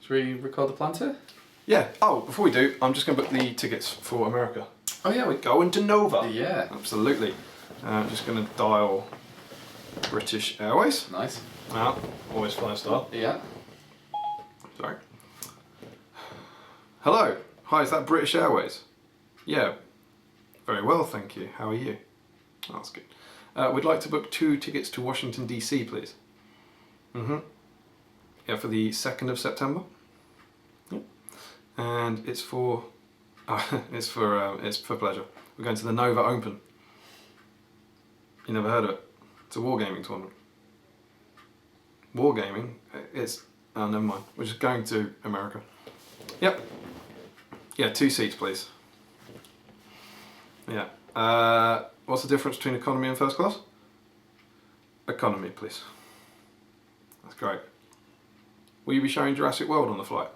Should we record the Palantir? Yeah. Oh, before we do, I'm just going to book the tickets for America. Oh yeah, We're going to Nova. Yeah. Absolutely. I'm just going to dial British Airways. Nice. Always flying style. Yeah. Sorry. Hello. Hi, is that British Airways? Yeah. Very well, thank you. How are you? Oh, that's good. We'd like to book 2 tickets to Washington DC, please. Yeah, for the 2nd of September. Yeah. And it's for it's for pleasure. We're going to the Nova Open. You never heard of it? It's a wargaming tournament. Wargaming? It's oh, never mind. We're just going to America. Yep. Yeah, 2 seats, please. Yeah. What's the difference between economy and first class? Economy, please. That's great. Will you be showing Jurassic World on the flight?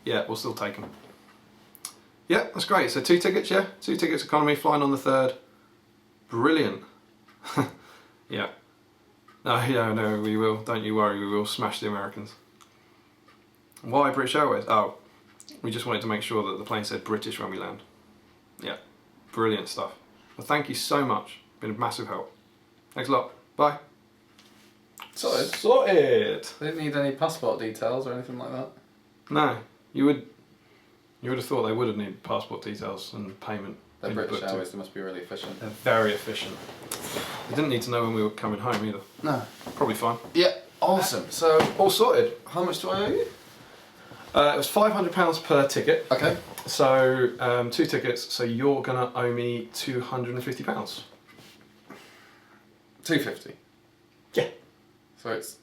Yeah, we'll still take them. Yeah, that's great. So 2 tickets, yeah? 2 tickets economy, flying on the 3rd. Brilliant. Yeah. No, we will. Don't you worry, we will smash the Americans. Why British Airways? Oh, we just wanted to make sure that the plane said British when we land. Yeah, brilliant stuff. Well, thank you so much. Been a massive help. Thanks a lot. Bye. Sorted. Sorted. They didn't need any passport details or anything like that. No, you would have thought they would have needed passport details and payment. They're British Airways, they must be really efficient. They're very efficient. They didn't need to know when we were coming home either. No. Probably fine. Yeah, awesome. So, All sorted. how much do I owe you? It was £500 per ticket. Okay. So 2 tickets. So you're gonna owe me £250. 250. Yeah. So it's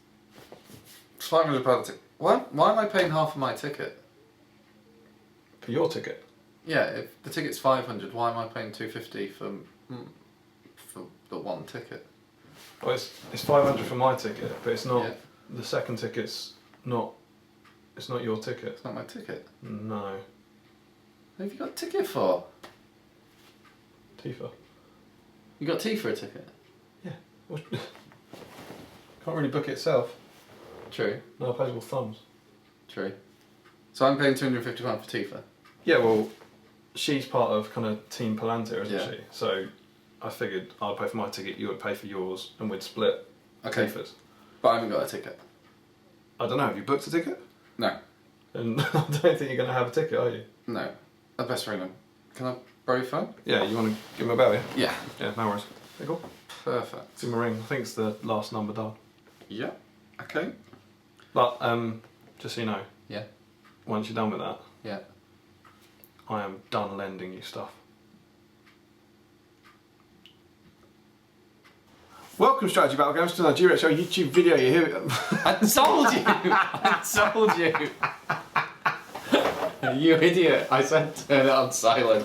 £500 ticket. Why am I paying half of my ticket? For your ticket. Yeah, if the ticket's 500, why am I paying 250 for the one ticket? Well, it's 500 for my ticket, but it's not. Yeah. The second ticket's not. It's not your ticket. It's not my ticket. No. What have you got a ticket for? Tifa. You got T for a ticket? Yeah. Can't really book it itself. True. No opposable thumbs. True. So I'm paying £250 for Tifa? Yeah, well, she's part of kind of Team Palantir, isn't Yeah. she? So I figured I'd pay for my ticket, you would pay for yours, and we'd split Okay. Tifa's. But I haven't got a ticket. I don't know, have you booked a ticket? No. And I don't think you're going to have a ticket, are you? No. I'd best ring them. Can I borrow your phone? Yeah, you want to give him a bell, yeah? Yeah. Yeah, no worries. Okay, cool. Perfect. Give him a ring. I think it's the last number dialed. Yeah. Okay. But, just so you know, Yeah. once you're done with that, Yeah. I am done lending you stuff. Welcome, Strategy Battlegrounds, to our GBHL YouTube video. You hear it? I told you! I told you! You idiot! I said turn it on silent.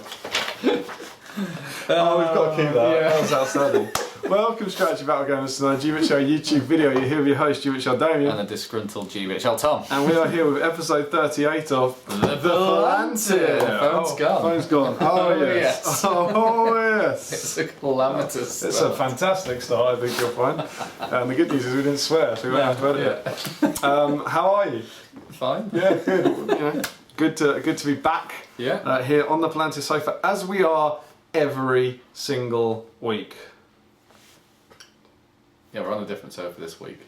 Oh, we've got to keep that. Yeah. That was outstanding. Welcome, Strategy Battlegrounds, to our GBHL YouTube video. You're here with your host, GBHL Damian. And a disgruntled GBHL Tom. And we are here with episode 38 of The Palantir. Phone's gone. Phone's gone. Oh, yes. yes. Oh, yes. It's a calamitous It's a fantastic start, I think you'll find. And the good news is we didn't swear, so we won't have to edit it. How are you? Fine. Yeah, good. You know, good to be back. Yeah. Here on the Palantir sofa, as we are every single week. Yeah, we're on a different sofa this week.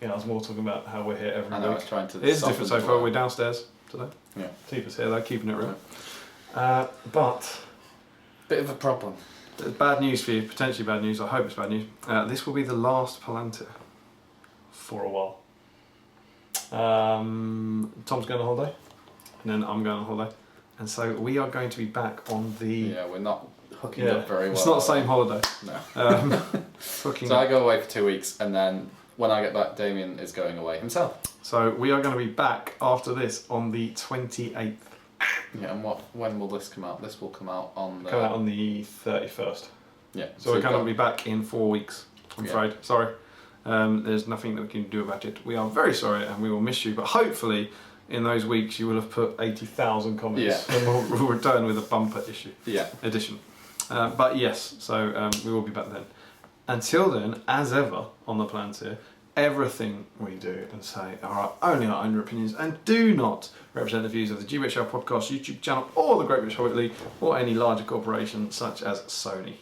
Yeah, I was more talking about how we're here every I know, I week. was trying to. It is a soften different the sofa. blow. We're downstairs today. Yeah. Tifa's here, they're keeping it real. But Bit of a problem. bad news for you, potentially bad news. I hope it's bad news. This will be the last Palantir for a while. Tom's going on holiday, and then I'm going on holiday, and so we are going to be back on the. Yeah, we're not hooking up very well. It's not the same holiday. No. Hooking So up. I go away for 2 weeks, and then when I get back, Damian is going away himself. So we are going to be back after this on the 28th. Yeah, and when will this come out? This will come out on the... Come out on the 31st. Yeah. So we're we've going to got- be back in 4 weeks, I'm Yeah. afraid. Sorry. There's nothing that we can do about it. We are very sorry and we will miss you, but hopefully in those weeks you will have put 80,000 comments and we'll return with a bumper edition. Yeah. But yes, so we will be back then. until then, as ever on the Palantir, everything we do and say are only our own opinions and do not represent the views of the GBHL podcast, YouTube channel, or the Great British Hobbit League, or any larger corporation such as Sony.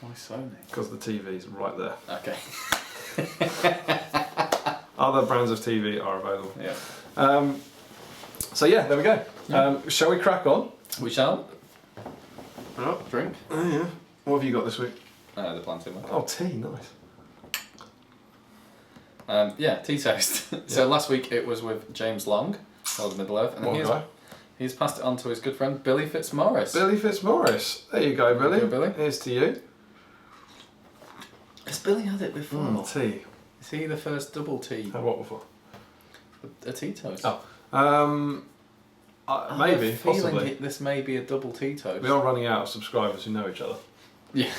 Why Sony? Because the TV's right there. Okay. Other brands of TV are available. Yeah. So yeah, there we go. Shall we crack on? We shall. Oh, Drink. oh yeah. What have you got this week? The Palantir one. Oh, tea, nice. Yeah, tea toast. So last week it was with James Long, of Middle Earth, and he's passed it on to his good friend Billy Fitzmaurice. Billy Fitzmaurice. There you go, Billy. There you go, Billy. Here's to you. Has Billy had it before? Tea. Is he the first double tea? Had what before? A tea toast. Oh. I Maybe, have a feeling possibly. this may be a double tea toast. We are running out of subscribers who know each other. Yeah.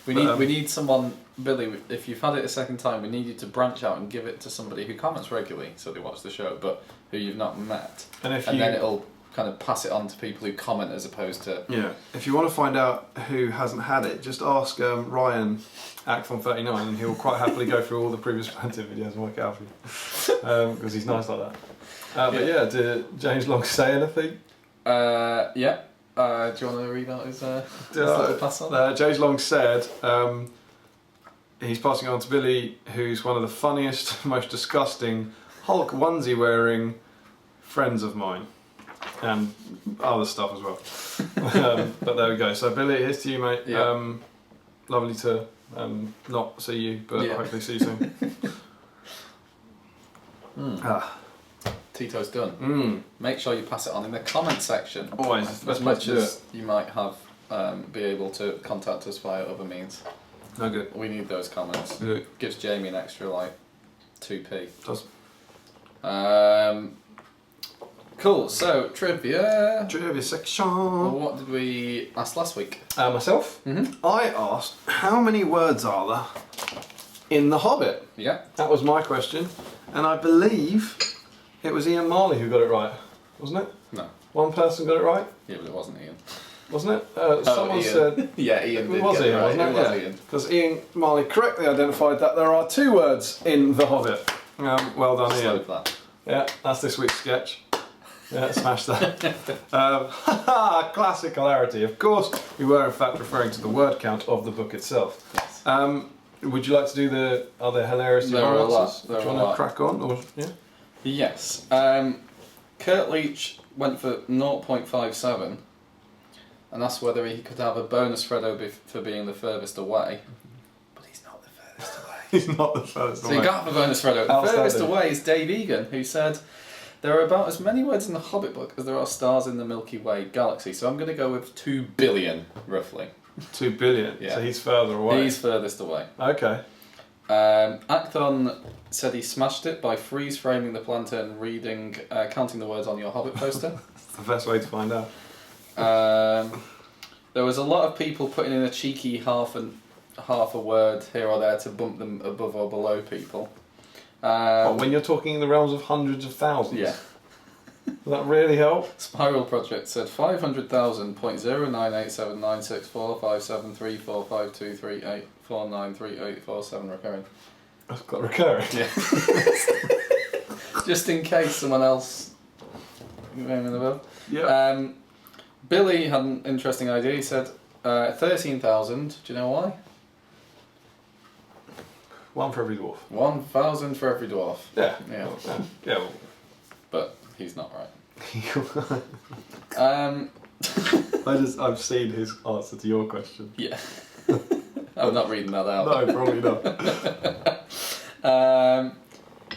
We need someone, Billy, if you've had it a second time, we need you to branch out and give it to somebody who comments regularly, so they watch the show, but who you've not met. And then it'll kind of pass it on to people who comment as opposed to... Yeah. If you want to find out who hasn't had it, just ask Ryan, Acton39, and he'll quite happily go through all the previous Palantir videos and work it out for you. Because he's nice like that. But yeah, did James Long say anything? Yeah. Do you want to read out his little pass on? James Long said he's passing on to Billy, who's one of the funniest, most disgusting Hulk onesie wearing friends of mine, and other stuff as well. But there we go. So Billy, here's to you, mate. Yeah. Lovely to not see you, but hopefully see you soon. Tea toast done. Make sure you pass it on in the comment section. Always, it's the best as place much to do as it. you might have be able to contact us via other means. No good. We need those comments. Yeah. Gives Jamie an extra 2p. Does. Cool. So trivia. Trivia section. Well, what did we ask last week? Myself. I asked how many words are there in The Hobbit. Yeah. That was my question, and I believe it was Ian Marley who got it right, wasn't it? No. One person got it right, Yeah, but it wasn't Ian. wasn't it? Someone Ian. said Yeah, Ian did it was get Ian, it right. wasn't it? It was Ian. Because Ian Marley correctly identified that there are 2 words in The Hobbit. Well done, Slow Ian. for that. Yeah, that's this week's sketch. Yeah, smash that. Classic hilarity. Of course, we were in fact referring to the word count of the book itself. Yes. Would you like to do the other hilarious There are a lot. answers? There Do you are a want lot. to crack on? Or, yeah? Yes. Kurt Leach went for 0.57 and asked whether he could have a bonus Freddo for being the furthest away. But he's not the furthest away. He's not the first So you can't have a bonus Freddo. The Outstanding. furthest away is Dave Egan, who said, there are about as many words in the Hobbit book as there are stars in the Milky Way galaxy, so I'm going to go with 2 billion, roughly. 2 billion. Yeah. So he's further away. He's furthest away. Okay. Acton said he smashed it by freeze framing the Palantir and reading, counting the words on your Hobbit poster. It's the best way to find out. There was a lot of people putting in a cheeky half a word here or there to bump them above or below people. When you're talking in the realms of hundreds of thousands. Yeah. Does that really help? Spiral Project said 500,000.0979645734523849384938497 recurring. That's quite recurring. Yeah. Just in case someone else came in above. Yeah. Billy had an interesting idea. He said 13,000. Do you know why? 1 for every dwarf. 1,000 for every dwarf. Yeah. Yeah. Yeah. Well. But he's not right. I've seen his answer to your question. Yeah. I'm not reading that out. No, probably not.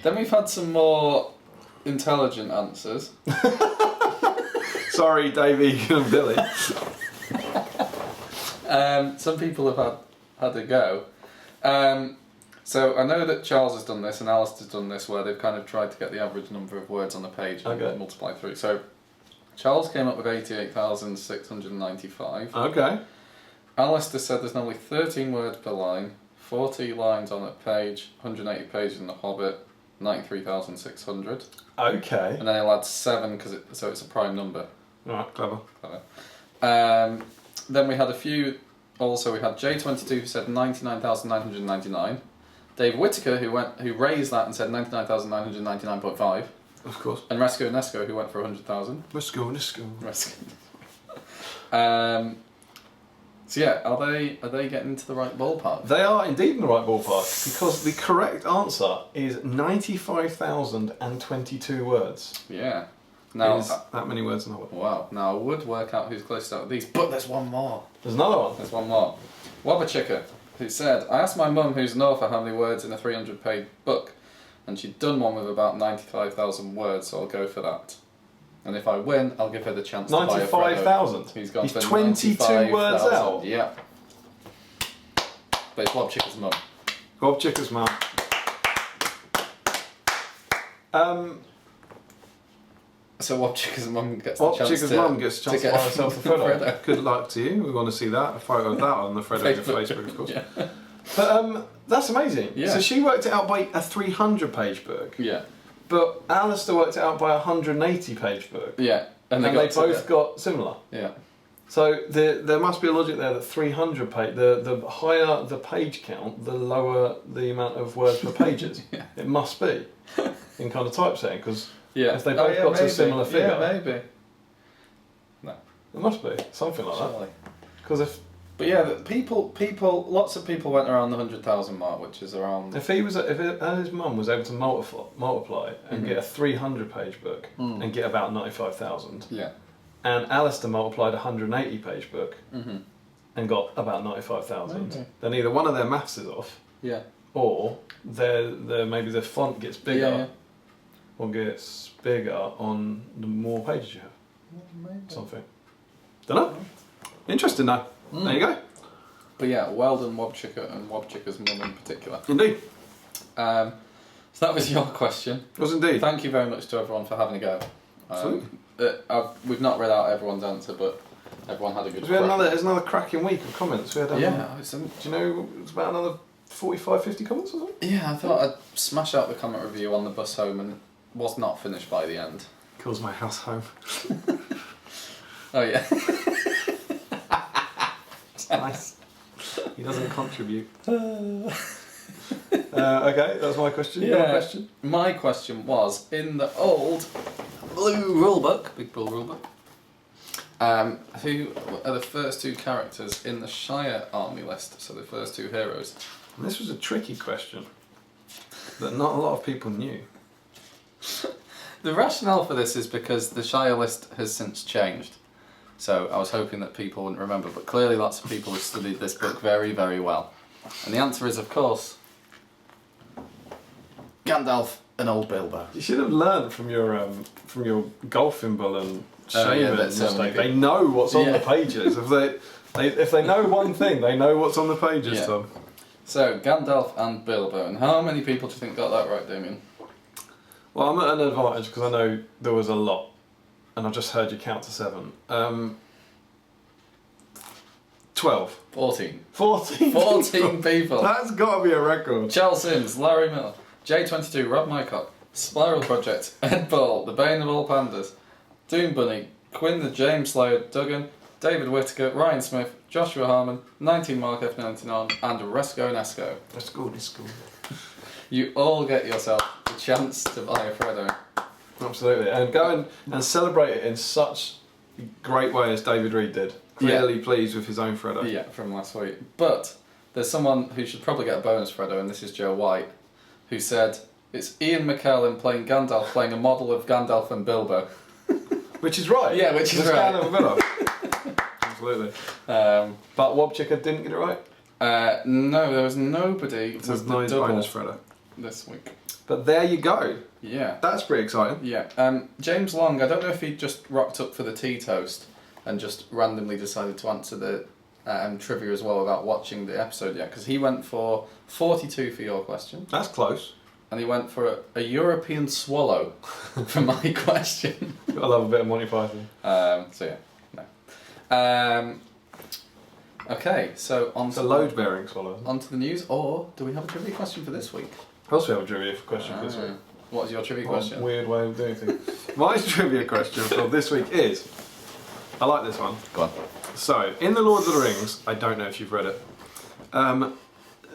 Then we've had some more intelligent answers. Sorry, Dave Egan and Billy. Some people have had a go. So I know that Charles has done this and Alistair's done this, where they've kind of tried to get the average number of words on the page and multiply through. So Charles came up with 88,695. Okay. Alistair said there's normally 13 words per line, 40 lines on a page, 180 pages in The Hobbit, 93,600. Okay. And then he'll add 7 so it's a prime number. Alright, clever. Then we had a few Also, we had J22 who said 99,999. Dave Whittaker who raised that and said 99,999.5. Of course. And Resco Nesco who went for 100,000. Resco. So yeah, are they getting into the right ballpark? They are indeed in the right ballpark because the correct answer is 95,022 words. Yeah. Now is that many words in a word. Wow. Now I would work out who's closest out of these, but there's one more. There's another one. There's one more. Wabachika, who said, I asked my mum who's an author how many words in a 300-page book, and she'd done one with about 95,000 words, so I'll go for that. And if I win, I'll give her the chance to buy a 95,000? He's gone for 22 words out? Yeah. But it's Wabachika's mum. Wabachika's mum. So Wabachika's mum gets the chance to buy herself a Freddo. Good luck to you. We want to see that. A photo of that on the Freddo Facebook, of course. Yeah. But that's amazing. Yeah. So she worked it out by a 300-page book. Yeah. But Alistair worked it out by a 180-page book. Yeah. And they both got similar. Yeah. So there must be a logic there that 300 page, the higher the page count, the lower the amount of words per pages. Yeah. It must be in kind of typesetting because if they both got to a similar figure, yeah, maybe. No, it must be something like that. Because but yeah, lots of people went around the 100,000 mark, which is around. If his mum was able to multiply and get a 300-page book and get about 95,000. Yeah. And Alistair multiplied a 180-page book and got about 95,000. Then either one of their maths is off, or maybe the font gets bigger, or gets bigger on the more pages you have. Something. Don't know. Interesting though. There you go. But yeah, well done Wabachika and Wabachika's mum in particular. Indeed. So that was your question. It was indeed. Thank you very much to everyone for having a go. Absolutely. We've not read out everyone's answer, but everyone had a good. There's another cracking week of comments. We had. Do you know it's about another 45, 50 comments or something? Yeah, I thought I'd smash out the comment review on the bus home, and was not finished by the end. Calls my house home. Oh yeah. Nice. He doesn't contribute. Okay, that's my question. Yeah. Your question? My question was, in the old blue rulebook, big blue rulebook, who are the first two characters in the Shire army list? So the first two heroes. And this was a tricky question that not a lot of people knew. The rationale for this is because the Shire list has since changed. So I was hoping that people wouldn't remember, but clearly lots of people have studied this book very, very well. And the answer is, of course, Gandalf and Old Bilbo. You should have learned from your golfing bull and Shaman mistake. They know what's on the pages. If they know one thing, they know what's on the pages, Tom. So, Gandalf and Bilbo. And how many people do you think got that right, Damian? Well, I'm at an advantage because I know there was a lot. And I've just heard you count to 7. 12. 14. 14 people. That's got to be a record. Charles Sims, Larry Miller, J22, Rob Mycock, Spiral Project, Ed Ball, The Bane of All Pandas, Doom Bunny, Quinn the James Slayer, Duggan, David Whittaker, Ryan Smith, Joshua Harmon, 19 Mark F99, and Resco Nesco. Let's go. You all get yourself the chance to buy a Freddo. Absolutely, and go and celebrate it in such a great way as David Reed did. Clearly pleased with his own Freddo. Yeah, from last week. But there's someone who should probably get a bonus Freddo, and this is Joe White, who said, it's Ian McKellen playing Gandalf, playing a model of Gandalf and Bilbo. Which is right. Yeah, which is right. Gandalf and Bilbo. Absolutely. But Wabachika didn't get it right? No, there was nobody. There's no bonus Freddo this week. But there you go. Yeah. That's pretty exciting. Yeah. James Long, I don't know if he just rocked up for the tea toast and just randomly decided to answer the trivia as well without watching the episode yet, because he went for 42 for your question. That's close. And he went for a European swallow for my question. I love a bit of Monty Python. So yeah, no. Okay, so on to load-bearing swallow. On to the news, or do we have a trivia question for this week? Of course we have a trivia question for this week. What is your trivia question? Weird way of doing things. My trivia question for this week is, I like this one. Go on. So, in The Lord of the Rings, I don't know if you've read it.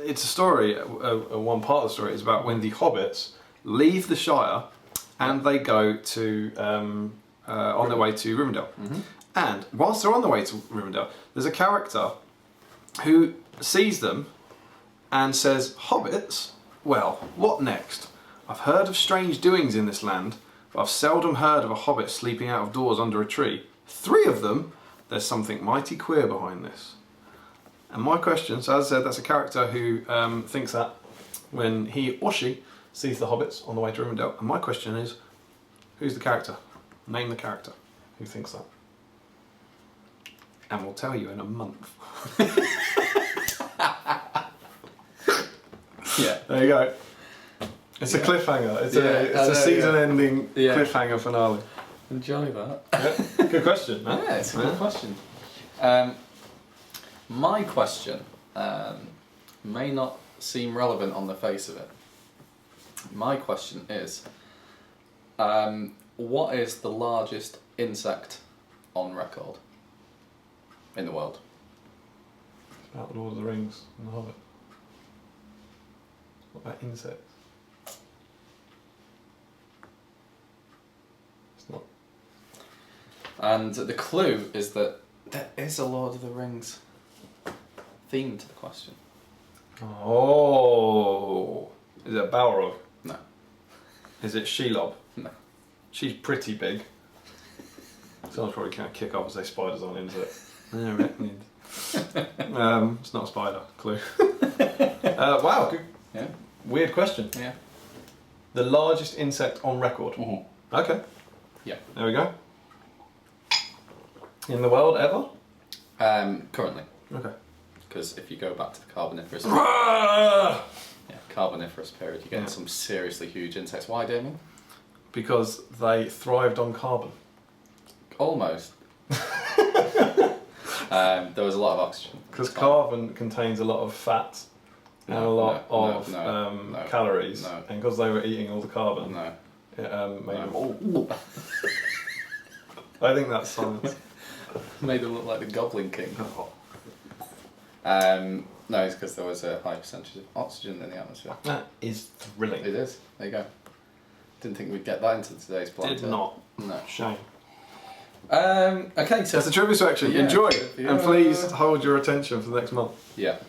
It's a story, one part of the story is about when the hobbits leave the Shire and they go to, on their way to Rivendell. Mm-hmm. And whilst they're on their way to Rivendell, there's a character who sees them and says, "Hobbits? Well, what next? I've heard of strange doings in this land, but I've seldom heard of a hobbit sleeping out of doors under a tree. 3 of them? There's something mighty queer behind this." And my question, so as I said, that's a character who thinks that when he or she sees the hobbits on the way to Rivendell. And my question is, who's the character? Name the character who thinks that. And we'll tell you in a month. Yeah. There you go. It's a cliffhanger. It's a season-ending cliffhanger finale. Enjoy that. Yeah. Good question, man. Yeah, it's a good question. My question may not seem relevant on the face of it. My question is, what is the largest insect on record in the world? It's about the Lord of the Rings and the Hobbit. What about insects? It's not. And the clue is that there is a Lord of the Rings theme to the question. Oh, is it a Balrog? No. Is it Shelob? No. She's pretty big. Someone's probably going to kick off and say spiders aren't into it. I reckon. It's not a spider. Clue. Wow. Good. Yeah. Weird question. Yeah. The largest insect on record. Mm-hmm. Okay. Yeah. There we go. In the world ever? Currently. Okay. Because if you go back to the Carboniferous Carboniferous period, you get some seriously huge insects. Why, Damian? Because they thrived on carbon. Almost. There was a lot of oxygen. Because carbon contains a lot of fat and a lot of calories, and because they were eating all the carbon, it made them. I think that's science. Made them look like the Goblin King. No, it's because there was a high percentage of oxygen in the atmosphere. That is thrilling. It is. There you go. Didn't think we'd get that into today's Palantir. Did not. No. Shame. Okay, so that's the trivia section. Enjoy, and please hold your attention for the next month. Yeah.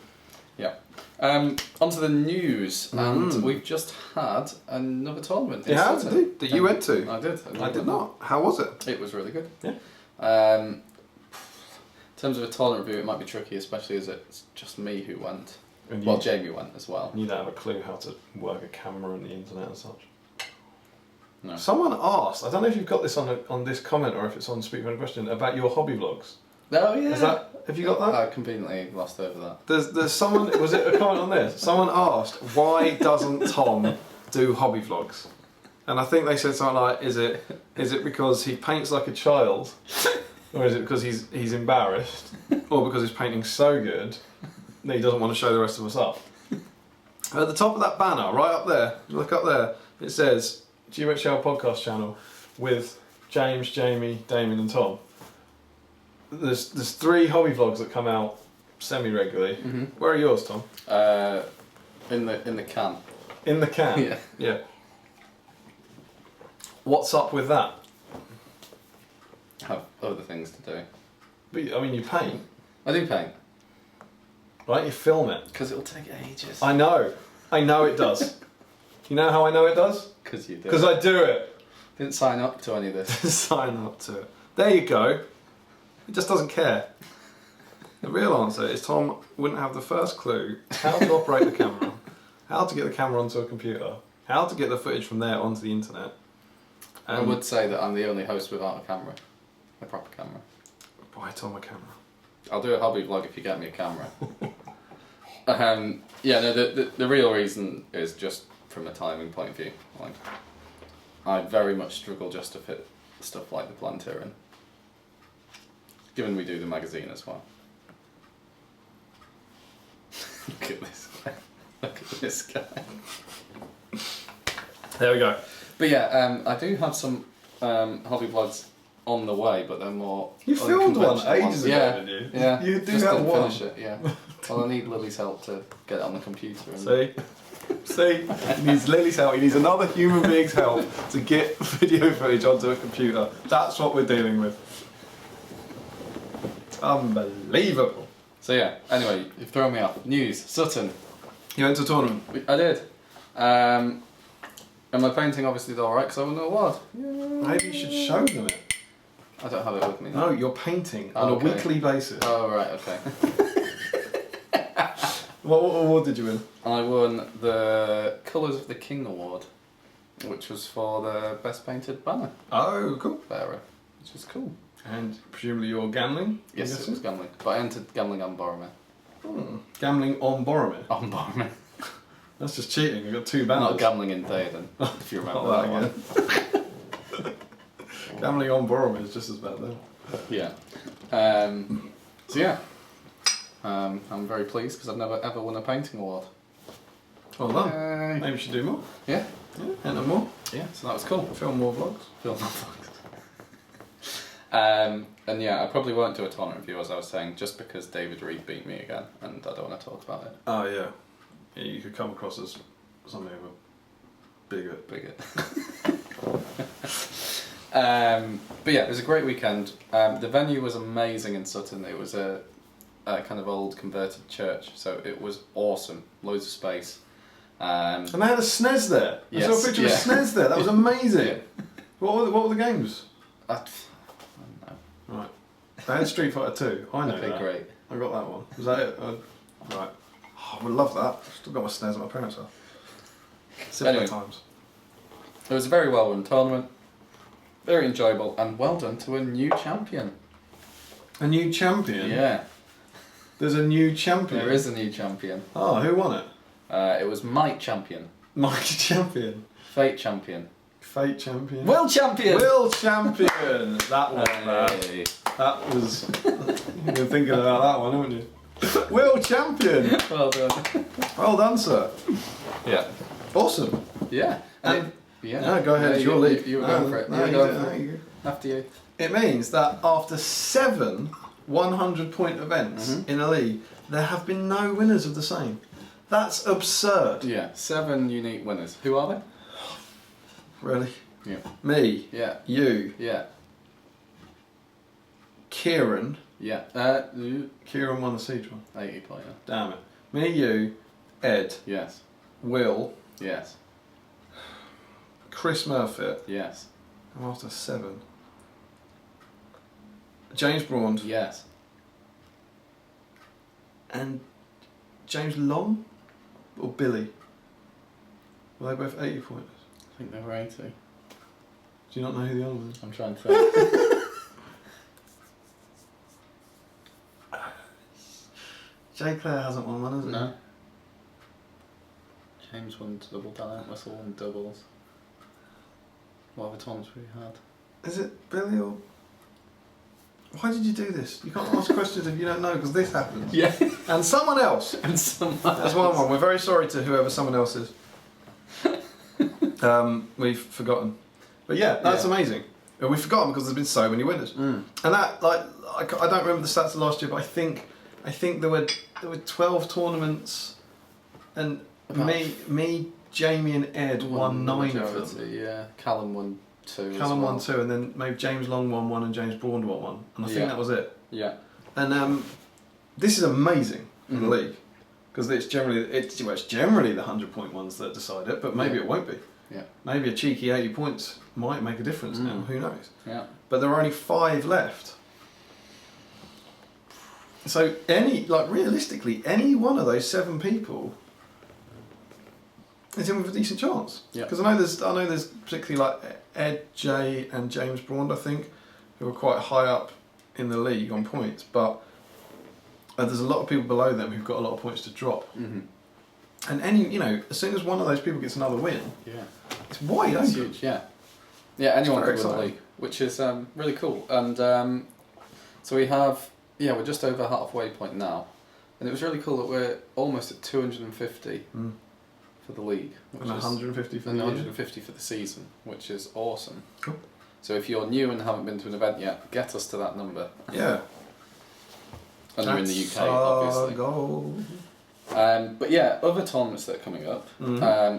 Onto the news, and we've just had another tournament. Yeah, that you went to. I did. I did not. How was it? It was really good. Yeah. In terms of a tournament review, it might be tricky, especially as it's just me who went. Well, Jamie went as well. You don't have a clue how to work a camera and the internet and such. No. Someone asked, I don't know if you've got this on this comment or if it's on Speak for a Question, about your hobby vlogs. Oh yeah. Have you got that? I conveniently glossed over that. There's someone, was it a comment on this? Someone asked, why doesn't Tom do hobby vlogs? And I think they said something like, is it because he paints like a child? Or is it because he's embarrassed? Or because his painting's so good that he doesn't want to show the rest of us up? At the top of that banner, right up there, look up there, it says GBHL podcast channel with James, Jamie, Damian and Tom. There's 3 hobby vlogs that come out semi-regularly. Mm-hmm. Where are yours, Tom? In the can. In the can? Yeah. Yeah. What's up with that? Have other things to do. But, I mean, you paint. I do paint. Right, you film it. Because it'll take ages. I know it does. You know how I know it does? Because you do. Because I do it. Didn't sign up to any of this. Sign up to it. There you go. He just doesn't care. The real answer is Tom wouldn't have the first clue how to operate the camera, how to get the camera onto a computer, how to get the footage from there onto the internet. I would say that I'm the only host without a camera. A proper camera. Buy Tom a camera. I'll do a hobby vlog if you get me a camera. The real reason is just from a timing point of view. Like, I very much struggle just to fit stuff like the Palantir in. Given we do the magazine as well. Look at this guy. Look at this guy. There we go. But yeah, I do have some hobby vlogs on the way, but they're more. You filmed one ages ago, didn't you? Yeah. You do just that didn't one. finish it. Yeah. Well, I need Lily's help to get it on the computer. And See, he needs Lily's help. He needs another human being's help to get video footage onto a computer. That's what we're dealing with. Unbelievable. So yeah. Anyway, you've thrown me off. News. Sutton. You went to a tournament. I did. And my painting obviously did alright because I won an award. Maybe you should show them it. I don't have it with me now. No, you're painting on a weekly basis. Oh, right, okay. What award did you win? I won the Colours of the King award, which was for the best painted banner Oh, cool. bearer, which is cool. And presumably you're gambling? Yes, it was gambling, but I entered gambling on Boromir. Gambling on Boromir? On Boromir. That's just cheating. You got 2 banners. Not gambling in Theoden, if you remember Not that one. again. Gambling on Boromir is just as bad though. Yeah. So yeah. I'm very pleased because I've never ever won a painting award. Well done. Maybe you should do more. Yeah. Enter more. Yeah, so that was cool. Film more vlogs. Film more vlogs. And yeah, I probably won't do a tournament review as I was saying, just because David Reed beat me again, and I don't want to talk about it. Oh yeah. Yeah, you could come across as something of a bigot. But yeah, it was a great weekend. The venue was amazing in Sutton. It was a kind of old converted church, so it was awesome. Loads of space. And they had a SNES there. Yes, I saw a picture of a SNES there. That was amazing. Yeah. What were the games? I don't know. Right. They had Street Fighter 2. I know that. Great. I got that one. Was that it? Right. Oh, I would love that. I've still got my SNES at my parents' house. Similar times. It was a very well run tournament. Very enjoyable, and well done to a new champion. A new champion? Yeah. There's a new champion? There is a new champion. Oh, who won it? It was Mike Champion. Mike Champion. Fate Champion. Fate Champion. Will Champion! Will Champion! That was bad. That was... You've been thinking about that one, haven't you? Will Champion! Well done. Well done, sir. Yeah. Awesome. Yeah. Yeah. No, go ahead, it's your league. You were going for it. No, you go for it. After you. It means that after 7 100-point events in a league, there have been no winners of the same. That's absurd. Yeah. 7 unique winners. Who are they? Really? Yeah. Me. Yeah. You. Yeah. Kieran. Yeah. Kieran won the siege one. 80 player. Damn it. Me, you, Ed. Yes. Will. Yes. Chris Murphy. Yes. I'm after 7. James Braund. Yes. And James Long? Or Billy? Were they both 80 pointers? I think they were 80. Do you not know who the other one is? I'm trying to think. Jay Clare hasn't won one, has he? No. James won double talent, Russell won doubles. What other tournaments we had? Is it Billy or... Why did you do this? You can't ask questions if you don't know, because this happens. Yeah. And someone else. And someone That's one. We're very sorry to whoever someone else is. We've forgotten. But yeah, that's amazing. We've forgotten because there's been so many winners. And that, like, I don't remember the stats of last year, but I think there were 12 tournaments, and me, Jamie and Ed won 9 of them. Yeah, Callum won 2. Callum won 2, and then maybe James Long won 1 and James Braund won 1, and I think that was it. Yeah. And this is amazing for the league, because it's generally the 100-point ones that decide it, but maybe it won't be. Yeah. Maybe a cheeky 80 points might make a difference now. Who knows? Yeah. But there are only 5 left. So realistically, any one of those 7 people is in with a decent chance. Yeah. Because I know there's particularly like Ed, Jay, and James Braund, I think, who are quite high up in the league on points, but there's a lot of people below them who've got a lot of points to drop. And as soon as one of those people gets another win, it's wide open. It's huge, yeah. Yeah, anyone could win the exciting. league, which is really cool. And so we have, we're just over halfway point now, and it was really cool that we're almost at 250 for the league. And 150 for the 150 for the season, which is awesome. Cool. So if you're new and haven't been to an event yet, get us to that number. Yeah. And you're in the UK, obviously. Goal. But yeah, other tournaments that are coming up.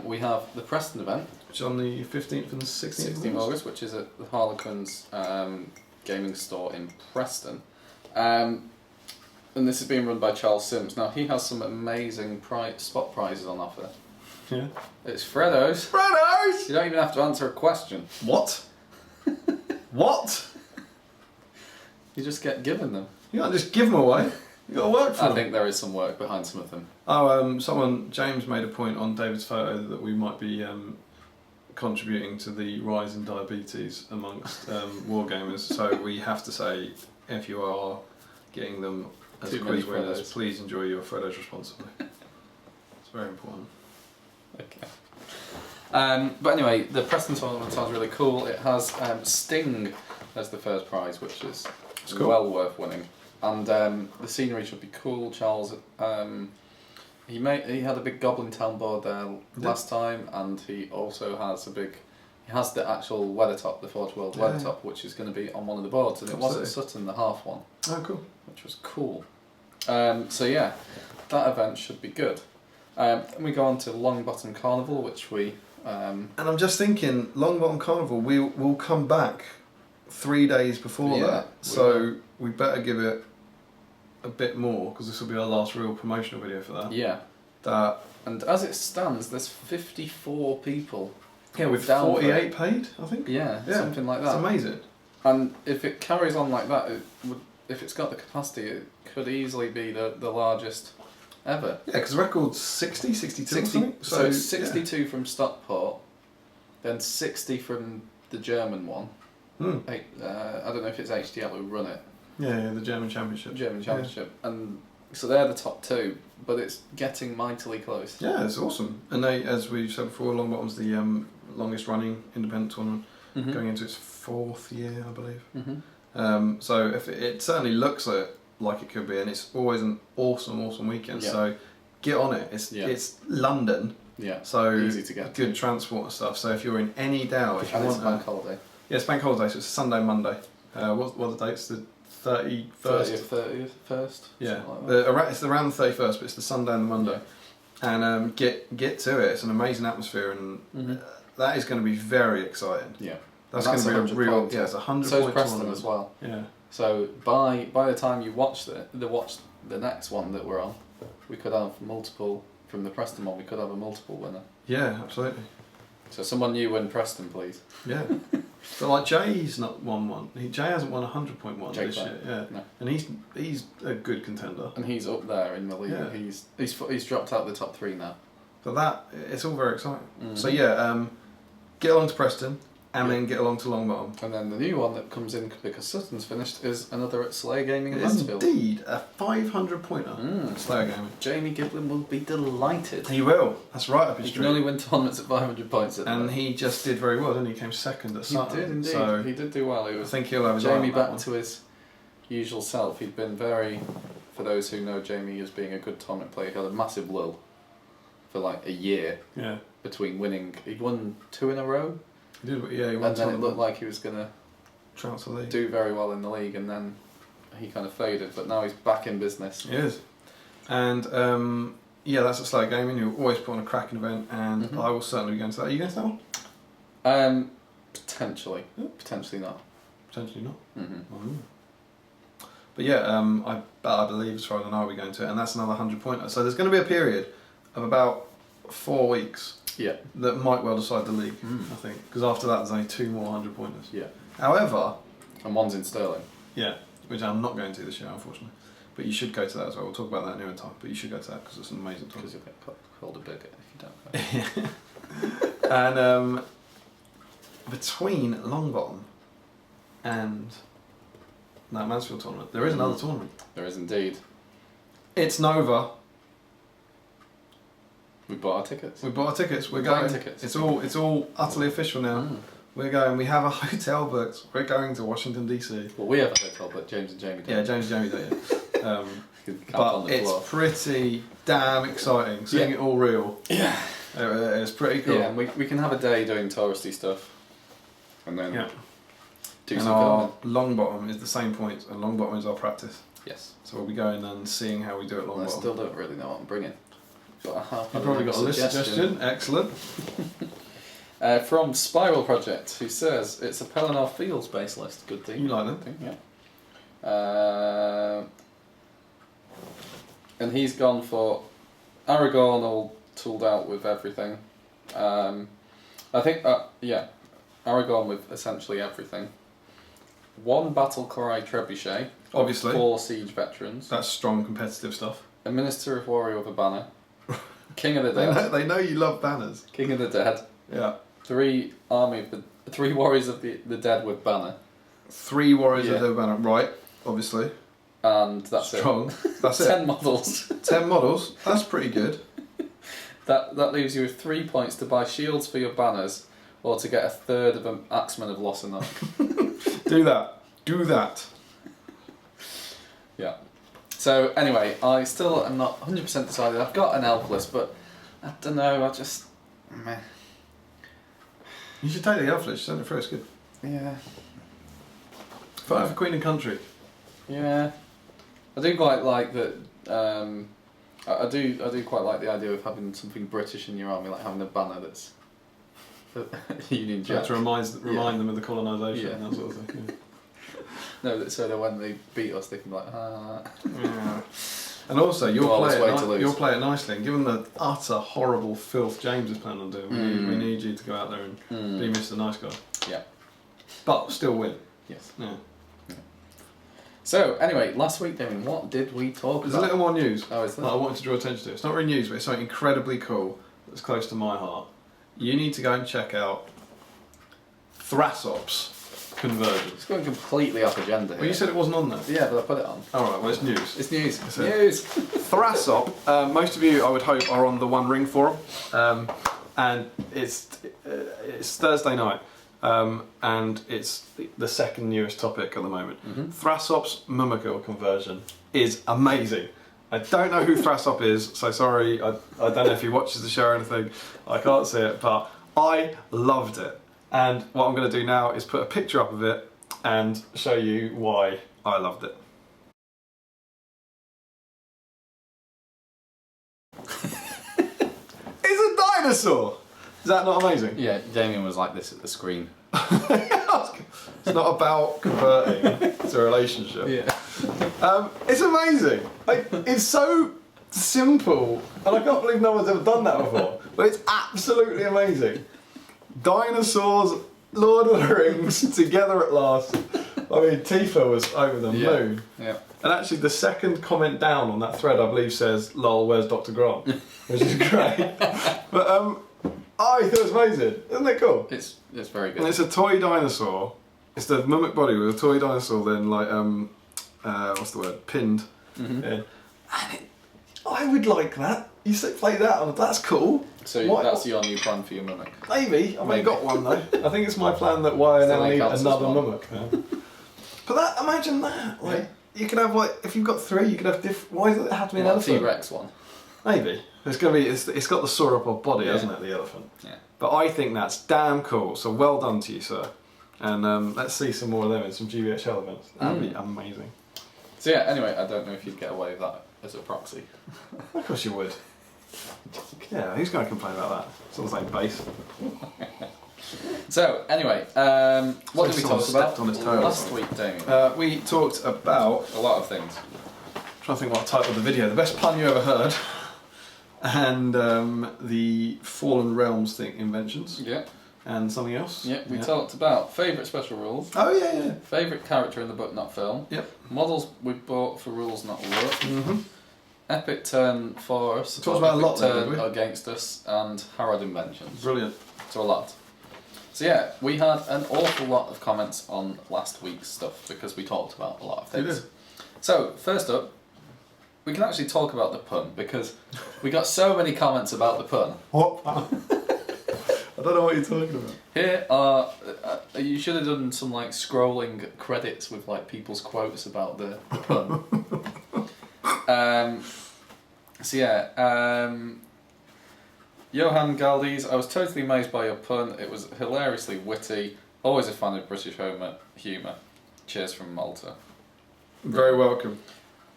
We have the Preston event, which is on the 15th and 16th of August, which is at the Harlequins gaming store in Preston. And this is being run by Charles Sims. Now, he has some amazing spot prizes on offer. Yeah. It's Freddo's. Freddo's! You don't even have to answer a question. What? What? You just get given them. You can't just give them away. You got to work for them. I think there is some work behind some of them. Oh, James made a point on David's photo that we might be contributing to the rise in diabetes amongst wargamers. So we have to say, if you are getting them as quiz winners, please enjoy your Freddo's responsibly. It's very important. Okay. But anyway, the Preston tournament sounds really cool. It has Sting as the first prize, which is cool. Well worth winning. And the scenery should be cool. Charles, he had a big Goblin Town board there last time, and he also has he has the actual Weathertop, the Forge World Weathertop, which is going to be on one of the boards, and it was at Sutton, the half one. Oh, cool. Which was cool. So yeah, that event should be good. Then we go on to Longbottom Carnival, which we... and I'm just thinking, Longbottom Carnival, we'll come back 3 days before that, so we better give it a bit more, because this will be our last real promotional video for that. Yeah. And as it stands, there's 54 people. Yeah, with 48 paid, I think. Yeah, something like that. It's amazing. And if it carries on like that, if it's got the capacity, it could easily be the largest ever. Yeah, because the record's 60, 62 or something. So it's 62 from Stockport, then 60 from the German one. I don't know if it's HDL who run it. Yeah, the German Championship. And so they're the top two, but it's getting mightily close. Yeah, it's awesome. And they, as we've said before, Longbottom's the longest running independent tournament, going into its 4th year, I believe. So if it certainly looks like it could be, and it's always an awesome weekend. Yeah. So get on it. It's London. Yeah. So easy to get. Good transport and stuff. So if you're in any doubt, if you want it's bank holiday. Yeah, it's bank holiday, so it's Sunday, Monday. What are the dates? The 31st? 31st? Yeah, like it's around the 31st, but it's the Sunday and the Monday. Yeah. And get to it. It's an amazing atmosphere, and that is going to be very exciting. Yeah, that's going to be a real. Yeah, it's 100 so point Preston tournament as well. Yeah. So by the time you watch the next one that we're on, we could have multiple from the Preston one. We could have a multiple winner. Yeah, absolutely. So someone new win Preston, please. Yeah. But like Jay's not won one. Jay hasn't won 100.1 this year. Yeah. No. And he's a good contender. And he's up there in the league. Yeah. He's dropped out the top 3 now. But it's all very exciting. So yeah, get along to Preston. And then get along to Longbottom. And then the new one that comes in because Sutton's finished is another at Slayer Gaming in Mansfield. Indeed, a 500 pointer at Slayer Gaming. Jamie Giblin will be delighted. He will. That's right up his street. He can only win tournaments at 500 points. And he just did very well, didn't he? He came second at Sutton. He did indeed. So he did do well. I think he'll have his Jamie back to his usual self. He'd been for those who know Jamie as being a good tournament player, he had a massive lull for like a year. Yeah. Between winning, he won 2 in a row. He did, yeah, he won. And then it looked like he was going to do very well in the league, and then he kind of faded, but now he's back in business. He is. And yeah, that's at Slayer Gaming. You always put on a cracking event, and I will certainly be going to that. Are you going to that one? Potentially. Potentially not. Potentially not. But yeah, I believe, as far as I know, we're going to it, and that's another 100 pointer. So there's going to be a period of about 4 weeks. Yeah. That might well decide the league, I think. Because after that, there's only 2 more 100 pointers. Yeah. However. And one's in Stirling. Yeah, which I'm not going to this year, unfortunately. But you should go to that as well. We'll talk about that near time. But you should go to that because it's an amazing tournament. Because you'll get called a bigot if you don't go. And between Longbottom and that Mansfield tournament, there is another tournament. There is indeed. It's Nova. We bought our tickets. We're going. Tickets. It's all utterly official now. We're going. We have a hotel booked. We're going to Washington DC. Well, we have a hotel, but James and Jamie don't. Yeah, James and Jamie don't. But it's pretty damn exciting. Seeing it all real. Yeah. It's pretty cool. Yeah, and we can have a day doing touristy stuff, and then And our long bottom is the same points, and long bottom is our practice. Yes. So we'll be going and seeing how we do it long bottom. I still don't really know what I'm bringing. But I have You've probably got a list suggestion. Excellent. From Spiral Project, who says it's a Pelennor Fields based list. Good thing. You like them? Yeah. And he's gone for Aragorn all tooled out with everything. I think, Aragorn with essentially everything. 1 battle cry trebuchet. Obviously. 4 siege veterans. That's strong competitive stuff. A Minister of Warrior with a banner. King of the Dead. They know you love banners. King of the Dead. Yeah. 3 Warriors of the Dead with banner. 3 Warriors of the banner. Right. Obviously. And that's strong. It. That's 10 models. 10 models. That's pretty good. That leaves you with 3 points to buy shields for your banners, or to get a third of an Axeman of Lossenach. Do that. Do that. Yeah. So anyway, I still am not 100% decided. I've got an elf list, but I don't know. I just meh. You should take the elf list. Send it through. It's good. Yeah. Fight for Queen and Country. Yeah. I do quite like that. I do quite like the idea of having something British in your army, like having a banner that's Union Jack. To remind them of the colonisation and that sort of thing. Yeah. No, so that when they beat us, they can be like, ah. Yeah. And also, you'll play it nicely. And given the utter horrible filth James is planning on doing, we need you to go out there and be Mr. Nice Guy. Yeah. But still win. Yes. Yeah. So, anyway, last week, Damian, what did we talk about? There's a little more news that I wanted to draw attention to. It's not really news, but it's something incredibly cool that's close to my heart. You need to go and check out Thrasops conversion. It's going completely off agenda here. Well, you said it wasn't on there. Yeah, but I put it on. Alright, well, it's news. It's news. News! Thrasop, most of you, I would hope, are on the One Ring forum. And it's Thursday night. And it's the second newest topic at the moment. Thrasop's Mumagil conversion is amazing. I don't know who Thrasop is, so sorry, I don't know if he watches the show or anything, I can't see it, but I loved it. And what I'm going to do now is put a picture up of it and show you why I loved it. It's a dinosaur! Is that not amazing? Yeah, Damian was like this at the screen. It's not about converting to a relationship. Yeah. It's amazing. It's so simple, and I can't believe no one's ever done that before. But it's absolutely amazing. Dinosaurs, Lord of the Rings, together at last. I mean, Tifa was over the moon. Yeah. And actually, the second comment down on that thread, I believe, says, "Lol, where's Dr. Grant?" Which is great. But I thought it was amazing. Isn't it cool? It's very good. And it's a toy dinosaur. It's the mimic body with a toy dinosaur, then like what's the word? Pinned. In. And I would like that. You say play that on. That's cool. So that's your new plan for your mimic. Maybe. I've only got one though. I think it's my plan that I now need another mimic. Yeah. But imagine that. Like you could have if you've got 3, you could have different. Why does it have to be an elephant? T-Rex one. Maybe. It's gonna be. It's got the sauropod body, hasn't it? The elephant. Yeah. But I think that's damn cool. So well done to you, sir. And let's see some more of them in some GBHL events. That'd be amazing. So yeah. Anyway, I don't know if you'd get away with that as a proxy. Of course you would. Yeah. Who's going to complain about that? It's all the same base. So anyway, what did we talk about last week, Damian? We talked about a lot of things. I'm trying to think what I titled the video. The best pun you ever heard. And the Fallen Realms thing, inventions. Yeah. And something else. Yeah, we talked about favourite special rules. Oh yeah. Favourite character in the book, not film. Yep. Models we bought for rules, not work. Epic turn for us. We talked about a lot there, didn't we? Against us, and Harrod inventions. Brilliant. So a lot. So yeah, we had an awful lot of comments on last week's stuff because we talked about a lot of things. We did. So first up, we can actually talk about the pun because we got so many comments about the pun. What? I don't know what you're talking about. Here are, you should have done some like scrolling credits with like people's quotes about the pun. So yeah, Johan Galdes, I was totally amazed by your pun. It was hilariously witty. Always a fan of British humour. Cheers from Malta. Very welcome.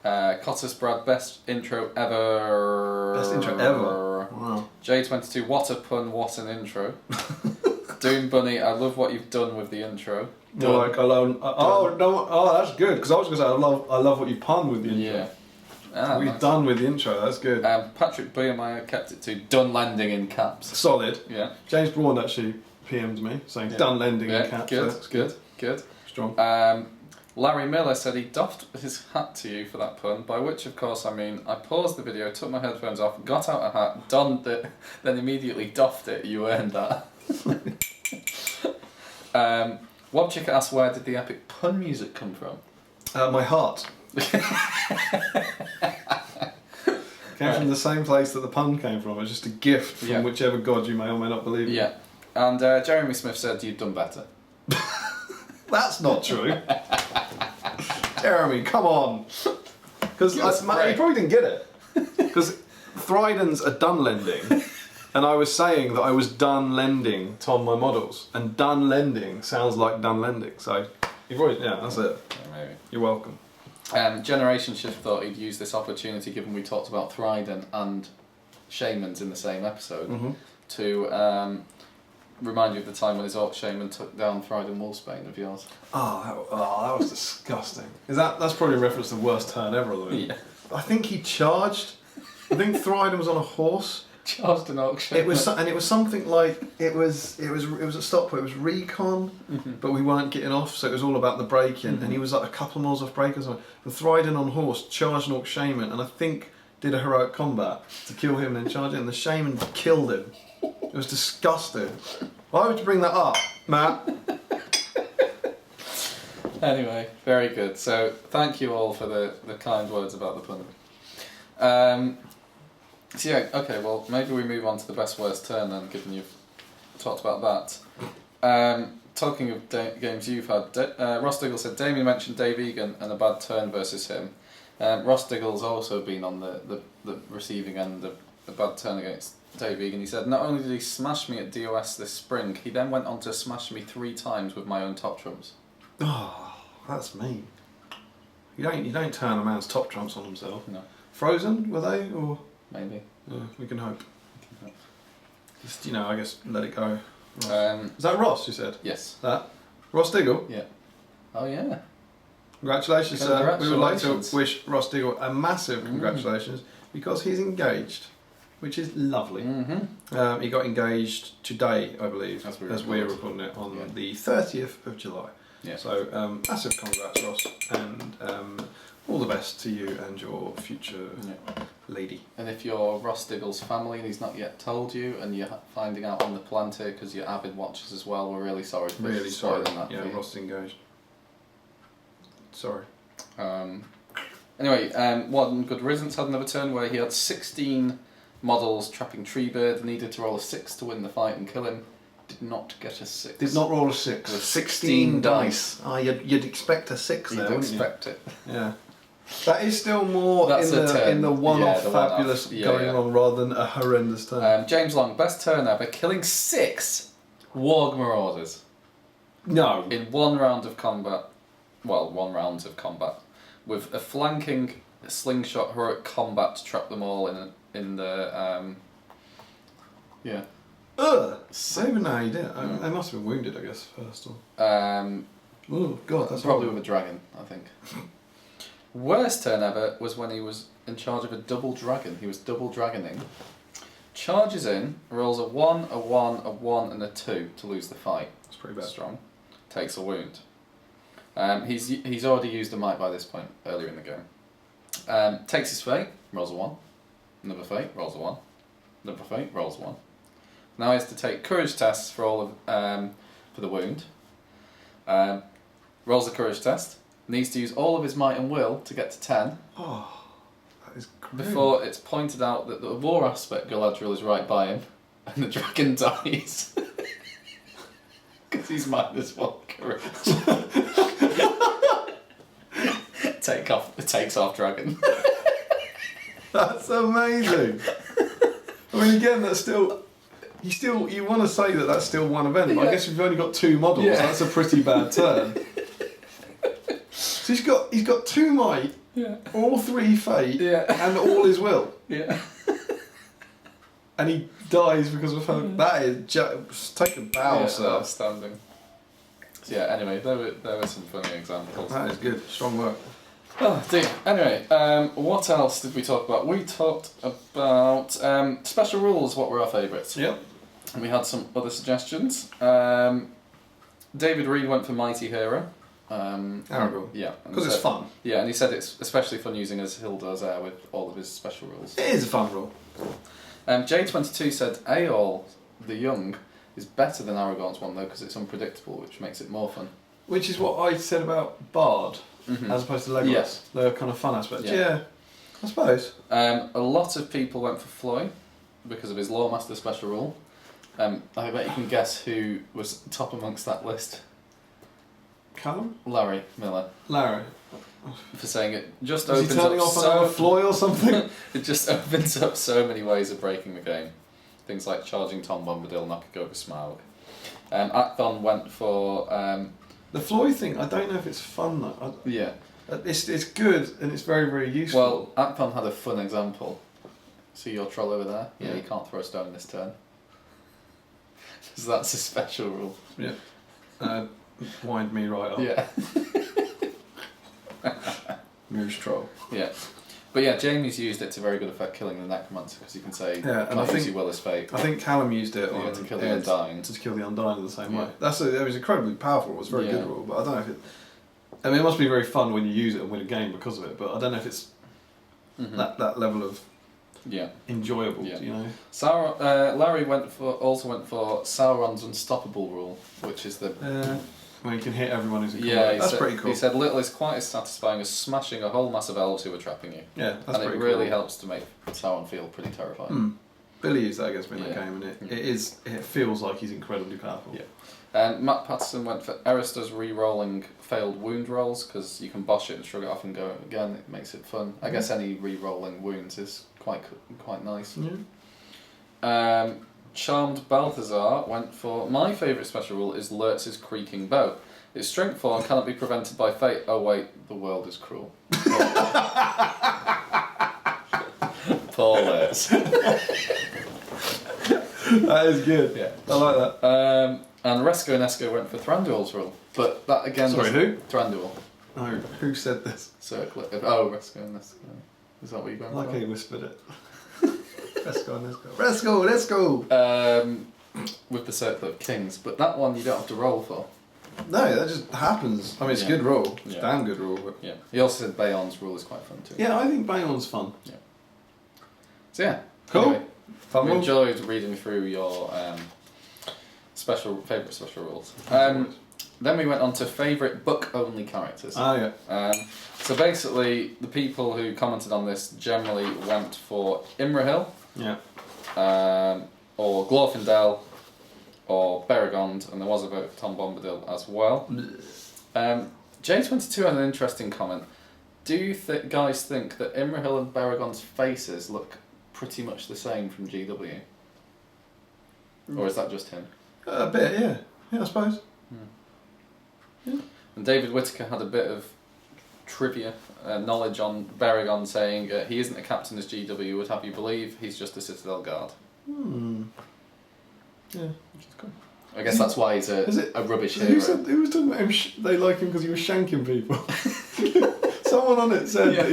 Cottis Brad, best intro ever. Best intro ever. Wow. J22, what a pun, what an intro. Doom Bunny, I love what you've done with the intro. Like that's good, because I was going to say I love what you pun with the intro. Yeah. What you've done with the intro, that's good. Patrick Buyermeyer kept it to done lending in caps. Solid. Yeah. James Braun actually PM'd me saying done lending in caps. Good, so good. Strong. Larry Miller said he doffed his hat to you for that pun, by which of course I mean I paused the video, took my headphones off, got out a hat, donned it, then immediately doffed it. You earned that. Wobchick asked, where did the epic pun music come from? My heart. Came from the same place that the pun came from. It's just a gift from whichever god you may or may not believe in. Yeah. And Jeremy Smith said you'd done better. That's not true. Jeremy, come on. Because he probably didn't get it. Because Thryden's a done lending, and I was saying that I was done lending Tom my models, and done lending sounds like done lending. So, that's it. Yeah, maybe. You're welcome. Generation Shift thought he'd use this opportunity, given we talked about Thryden and Shamans in the same episode, to remind you of the time when his Orc Shaman took down Thryden Wolfsbane of yours. Oh, that was disgusting. That's probably a reference to the worst turn ever, though. Yeah. I think he charged. I think Thryden was on a horse. Charged an Orc Shaman. It was something like it was a stop point. It was recon, but we weren't getting off, so it was all about the break-in. And he was like a couple of miles off break or something. And Thryden on horse charged an Orc Shaman, and I think did a heroic combat to kill him and then charge it, and the Shaman killed him. It was disgusting. Why would you bring that up, Matt? Anyway, very good. So thank you all for the kind words about the pun. So yeah, okay, well maybe we move on to the best worst turn then, given you've talked about that. Talking of games you've had, Ross Diggle said Damian mentioned Dave Egan and a bad turn versus him. Ross Diggle's also been on the receiving end of a bad turn against Dave Egan. He said, not only did he smash me at DOS this spring, he then went on to smash me 3 times with my own top trumps. Oh, that's mean. You don't turn a man's top trumps on himself. No. Frozen, were they? Or maybe. Yeah, we can hope. Just, I guess let it go. Is that Ross, you said? Yes. That? Ross Diggle? Yeah. Oh yeah. Congratulations, sir. We would like to wish Ross Diggle a massive congratulations because he's engaged, which is lovely. He got engaged today, I believe, as we're recording it on the 30th of July. Yeah. So massive congrats, Ross, and all the best to you and your future lady. And if you're Ross Diggle's family and he's not yet told you, and you're finding out on the Palantir because you're avid watchers as well, we're really sorry for spoiling that. Yeah, Ross is engaged. Sorry. Anyway, one good riddance had another turn where he had 16 models trapping Treebird, needed to roll a 6 to win the fight and kill him. Did not get a 6. Did not roll a 6. 16 dice. Oh, you'd expect a 6 there, wouldn't you? You'd expect it. Yeah. That is still more in the one-off fabulous going on rather than a horrendous turn. James Long, best turn ever, killing 6 Warg Marauders. No. In 1 round of combat. Well, 1 round of combat. With a flanking slingshot heroic combat to trap them all in the yeah. Ugh! I don't even know how you did it. They must have been wounded, I guess, first. Oh god, that's probably with a dragon, I think. Worst turn ever was when he was in charge of a double dragon. He was double dragoning. Charges in, rolls a 1, a 1, a 1 and a 2 to lose the fight. That's pretty bad. Strong. Takes a wound. He's already used a might by this point, earlier in the game. Takes his fate, rolls a 1. Another fate, rolls a 1. Another fate, rolls a 1. Now he has to take courage tests for all of for the wound. Rolls a courage test. Needs to use all of his might and will to get to 10. Oh, that is great. Before it's pointed out that the war aspect Galadriel is right by him, and the dragon dies because he's -1 courage. Takes off dragon. That's amazing. I mean, again, that's still. you want to say that that's still one event, but I guess if you've only got 2 models, that's a pretty bad turn. So he's got 2 might, all 3 fate, and all his will. Yeah. And he dies because of her. That is just take a bow, sir. Outstanding. So yeah, anyway, there were some funny examples. That is good. Strong work. Oh dear. Anyway, what else did we talk about? We talked about special rules. What were our favourites? Yep. And we had some other suggestions. David Reed went for Mighty Hero. Aragorn. Yeah. Because it's fun. Yeah, and he said it's especially fun using as Hildar's heir with all of his special rules. It is a fun rule. J22 said Aeol the Young is better than Aragorn's one though because it's unpredictable, which makes it more fun. Which is what I said about Bard, as opposed to Legolas. Yes. The kind of fun aspect. Yeah, I suppose. A lot of people went for Floy because of his Lawmaster special rule. I bet you can guess who was top amongst that list. Callum? Larry Miller. Larry. For saying it just Is opens he turning up off another Floy or something? It just opens up so many ways of breaking the game. Things like charging Tom Bombadil, knocking over Smaug. Akthon went for... the Floy thing, I don't know if it's fun though. Yeah. It's good and it's very, very useful. Well, Akthon had a fun example. See your troll over there? Yeah, you can't throw a stone this turn. So that's a special rule. Yeah. Wind me right up. Yeah. Moose troll. Yeah. But yeah, Jamie's used it to very good effect killing the Necromancer because you can say, and I think use your will as fate. I think Callum used it to kill the Undying. To kill the Undying in the same way. It was incredibly powerful, it was a very good rule, but I don't know if it... I mean, it must be very fun when you use it and win a game because of it, but I don't know if it's that level of enjoyable, you know. Larry also went for Sauron's Unstoppable rule, which is the... when you can hit everyone who's in combat. That's pretty cool. He said little is quite as satisfying as smashing a whole mass of elves who are trapping you. Yeah, that's pretty cool. And it really helps to make Sauron feel pretty terrifying. Billy used that against me in that game, and it feels like he's incredibly powerful. Yeah. And Matt Patterson went for Arista's re-rolling failed wound rolls because you can bosh it and shrug it off and go again. It makes it fun. I guess any re-rolling wounds is quite nice. Yeah. Charmed Balthazar went for my favourite special rule is Lurtz's creaking bow. Its strength 4 and cannot be prevented by fate. Oh wait, the world is cruel. Poor Lurtz. That is good. Yeah, I like that. And Resko and Esco went for Thranduil's rule, but that again. Sorry, who? Thranduil. No, who said this? Circle it. Oh, Resko and Esco. Is that what you going for? Like he whispered it. Let's go. With the Circle of Kings, but that one you don't have to roll for. No, that just happens. I mean, it's a good rule. It's a damn good rule. But... Yeah. He also said Bayon's rule is quite fun too. Yeah, I think Bayon's fun. Yeah. So yeah. Cool. Anyway, fun we enjoyed reading through your favourite special rules. Then we went on to favourite book-only characters. Ah, yeah. So basically, the people who commented on this generally went for Imrahil. Yeah. Or Glorfindel, or Beregond, and there was a vote for Tom Bombadil as well. J22 had an interesting comment. Do you guys think that Imrahil and Beregond's faces look pretty much the same from GW? Or is that just him? A bit, yeah. Yeah, I suppose. Yeah. And David Whittaker had a bit of trivia knowledge on Beregond, saying he isn't a captain as GW would have you believe, he's just a Citadel guard. Yeah, which is cool. I guess that's why he's a rubbish hero. Who was talking about him? They like him because he was shanking people. Someone on it said that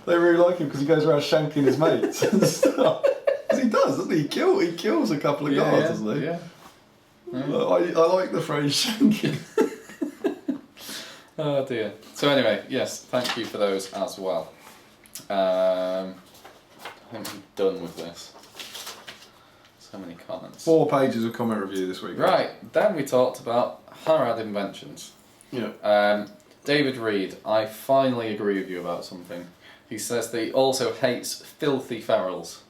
they really like him because he goes around shanking his mates and stuff. Because he does, doesn't he? He kills a couple of guards, doesn't he? Yeah. I like the phrase shanking. Oh dear. So anyway, yes, thank you for those as well. I think I'm done with this. So many comments. 4 pages of comment review this week. Right, then we talked about Harad inventions. Yeah. David Reed, I finally agree with you about something. He says that he also hates filthy ferals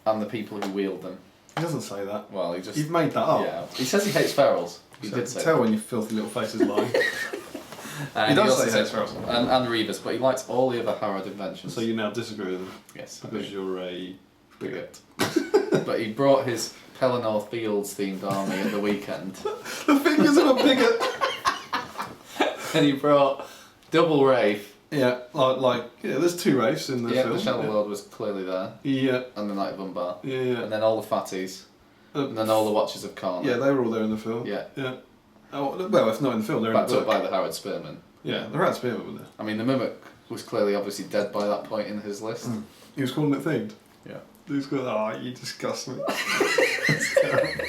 and the people who wield them. He doesn't say that. Well, You've made that up. Yeah. He says he hates ferals. He did say tell that. when your filthy little face is lying. He does say hates ferals. And Reavers, but he likes all the other Harad inventions. So you now disagree with him? Yes. Because you're a bigot. But he brought his Pelennor Fields themed army at the weekend. The fingers are bigger. And he brought double Wraith. Yeah, there's 2 Wraiths in the film. Yeah, the Shadow Lord was clearly there. Yeah. And the Knight of Umbar. Yeah. And then all the fatties. And then all the Watchers of Karn. Yeah, they were all there in the film. Yeah. Yeah. Oh, well, if not in the film, they're backed in the book. up by the Howard Spearman. Yeah, the Howard Spearman were there. I mean, the Mimic was clearly obviously dead by that point in his list. Mm. He was calling it themed. Yeah. He was going, oh, you disgust me. It's terrible.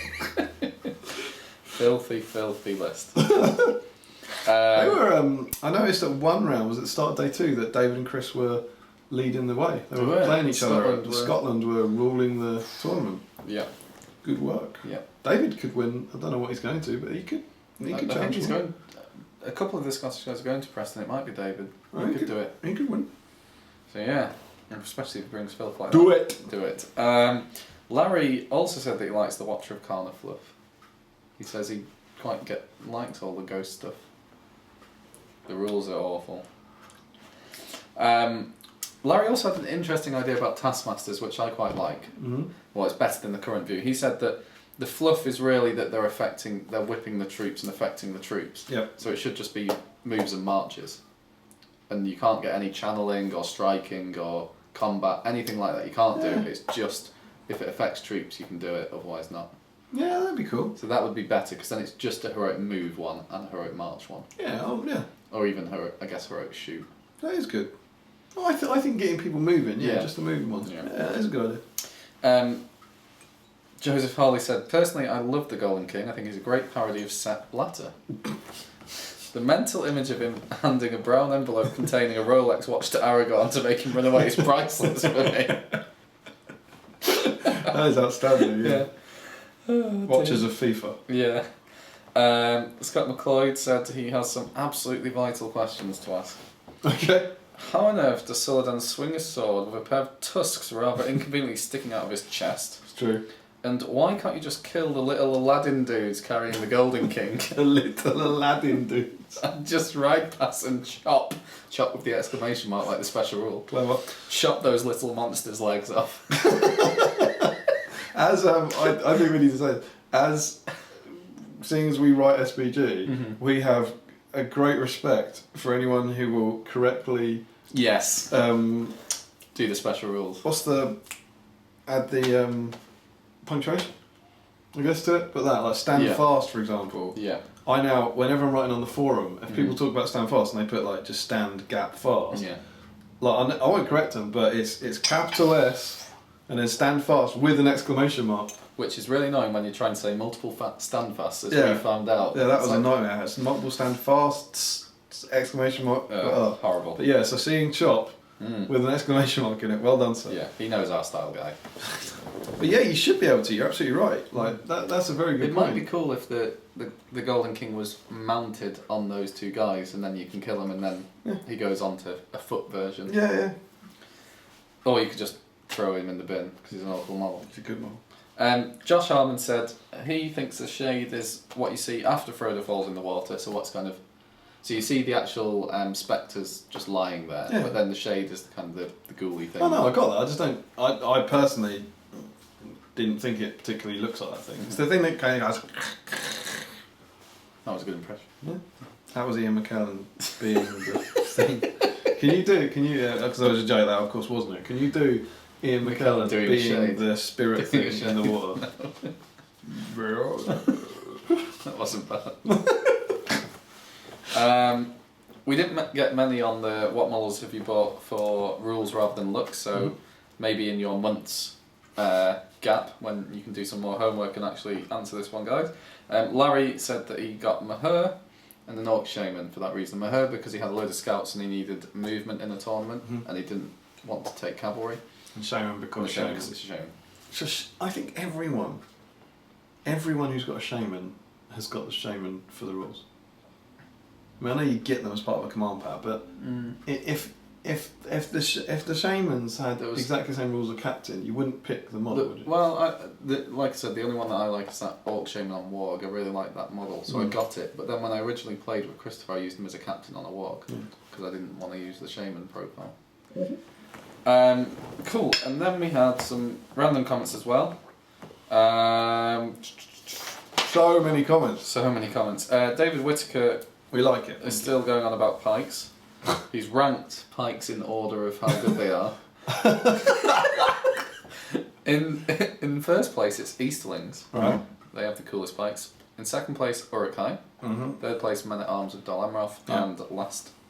Filthy list. They were. I noticed at one round was at the start of day 2 that David and Chris were leading the way. They were playing each other. Scotland were ruling the tournament. Yeah. Good work. Yeah. David could win. I don't know what he's going to, but he could. He could challenge. I think he's going. A couple of the Scottish guys are going to Preston. It might be David. He could do it. He could win. So yeah, and especially if he brings filth like do that. Do it. Larry also said that he likes the Watcher of Karn fluff. He says he likes all the ghost stuff. The rules are awful. Larry also had an interesting idea about Taskmasters, which I quite like. Mm-hmm. Well, it's better than the current view. He said that the fluff is really that they're whipping the troops and affecting the troops. Yep. So it should just be moves and marches. And you can't get any channeling or striking or combat, anything like that. You can't do. It's just, if it affects troops, you can do it, otherwise not. Yeah, that'd be cool. So that would be better, because then it's just a heroic move one and a heroic march one. Yeah, yeah. Or even, heroic shoot. That is good. Oh, I think getting people moving, just the moving ones. Yeah, that's a good idea. Joseph Harley said, personally, I love the Golden King. I think he's a great parody of Sepp Blatter. The mental image of him handing a brown envelope containing a Rolex watch to Aragorn to make him run away is priceless for me. That is outstanding, yeah. Watches of FIFA. Yeah. Scott McLeod said he has some absolutely vital questions to ask. Okay. How on earth does Suladan swing a sword with a pair of tusks rather inconveniently sticking out of his chest? It's true. And why can't you just kill the little Aladdin dudes carrying the Golden King? The little Aladdin dudes. And just ride past and chop with the exclamation mark like the special rule. Clever. Chop those little monsters' legs off. As I think we need to say, as seeing as we write SBG, we have a great respect for anyone who will correctly do the special rules. Add the punctuation, I guess, to it, but that stand fast, for example. Yeah. I now, whenever I'm writing on the forum, if people talk about stand fast and they put just stand gap fast, I won't correct them, but it's capital S and then stand fast with an exclamation mark. Which is really annoying when you try and say multiple stand fasts, as we found out. Yeah, that was a nightmare. It's multiple stand fasts, exclamation mark. Horrible. But yeah, so seeing Chop with an exclamation mark in it, well done, sir. Yeah, he knows our style, guy. But yeah, you should be able to. You're absolutely right. That's a very good point. It might be cool if the Golden King was mounted on those two guys, and then you can kill him, and then he goes on to a foot version. Yeah. Or you could just throw him in the bin because he's an awful model. It's a good model. Josh Harmon said he thinks the shade is what you see after Frodo falls in the water. So so you see the actual spectres just lying there, but then the shade is kind of the ghouly thing. Oh no, I got that. I just don't. I personally didn't think it particularly looks like that thing. It's the thing that kind of goes. That was a good impression. Yeah. That was Ian McKellen being the thing. Can you? Because I was a joke, that of course wasn't it? Can you do Ian McKellen being the spirit thing in the water? That wasn't bad. We didn't get many on the what models have you bought for rules rather than looks, so maybe in your month's gap when you can do some more homework and actually answer this one, guys. Larry said that he got Mahur and an Orc Shaman for that reason. Mahur because he had a load of scouts and he needed movement in a tournament and he didn't want to take cavalry. And Shaman because Shaman. It's a Shaman. So I think everyone who's got a Shaman has got the Shaman for the rules. I mean, I know you get them as part of a command pack, but if the Shamans had exactly the same rules as Captain, you wouldn't pick the model, would you? Well, like I said, the only one that I like is that Orc Shaman on Warg. I really like that model, so I got it. But then when I originally played with Christopher, I used him as a Captain on a Warg because I didn't want to use the Shaman profile. Cool, and then we had some random comments as well. So many comments. So many comments. David Whitaker. We like it. Is still going on about pikes. He's ranked pikes in order of how good they are. In first place, it's Easterlings. Right. They have the coolest pikes. In second place, Uruk-hai. Third place, Men at Arms of Dol Amroth. Yeah. And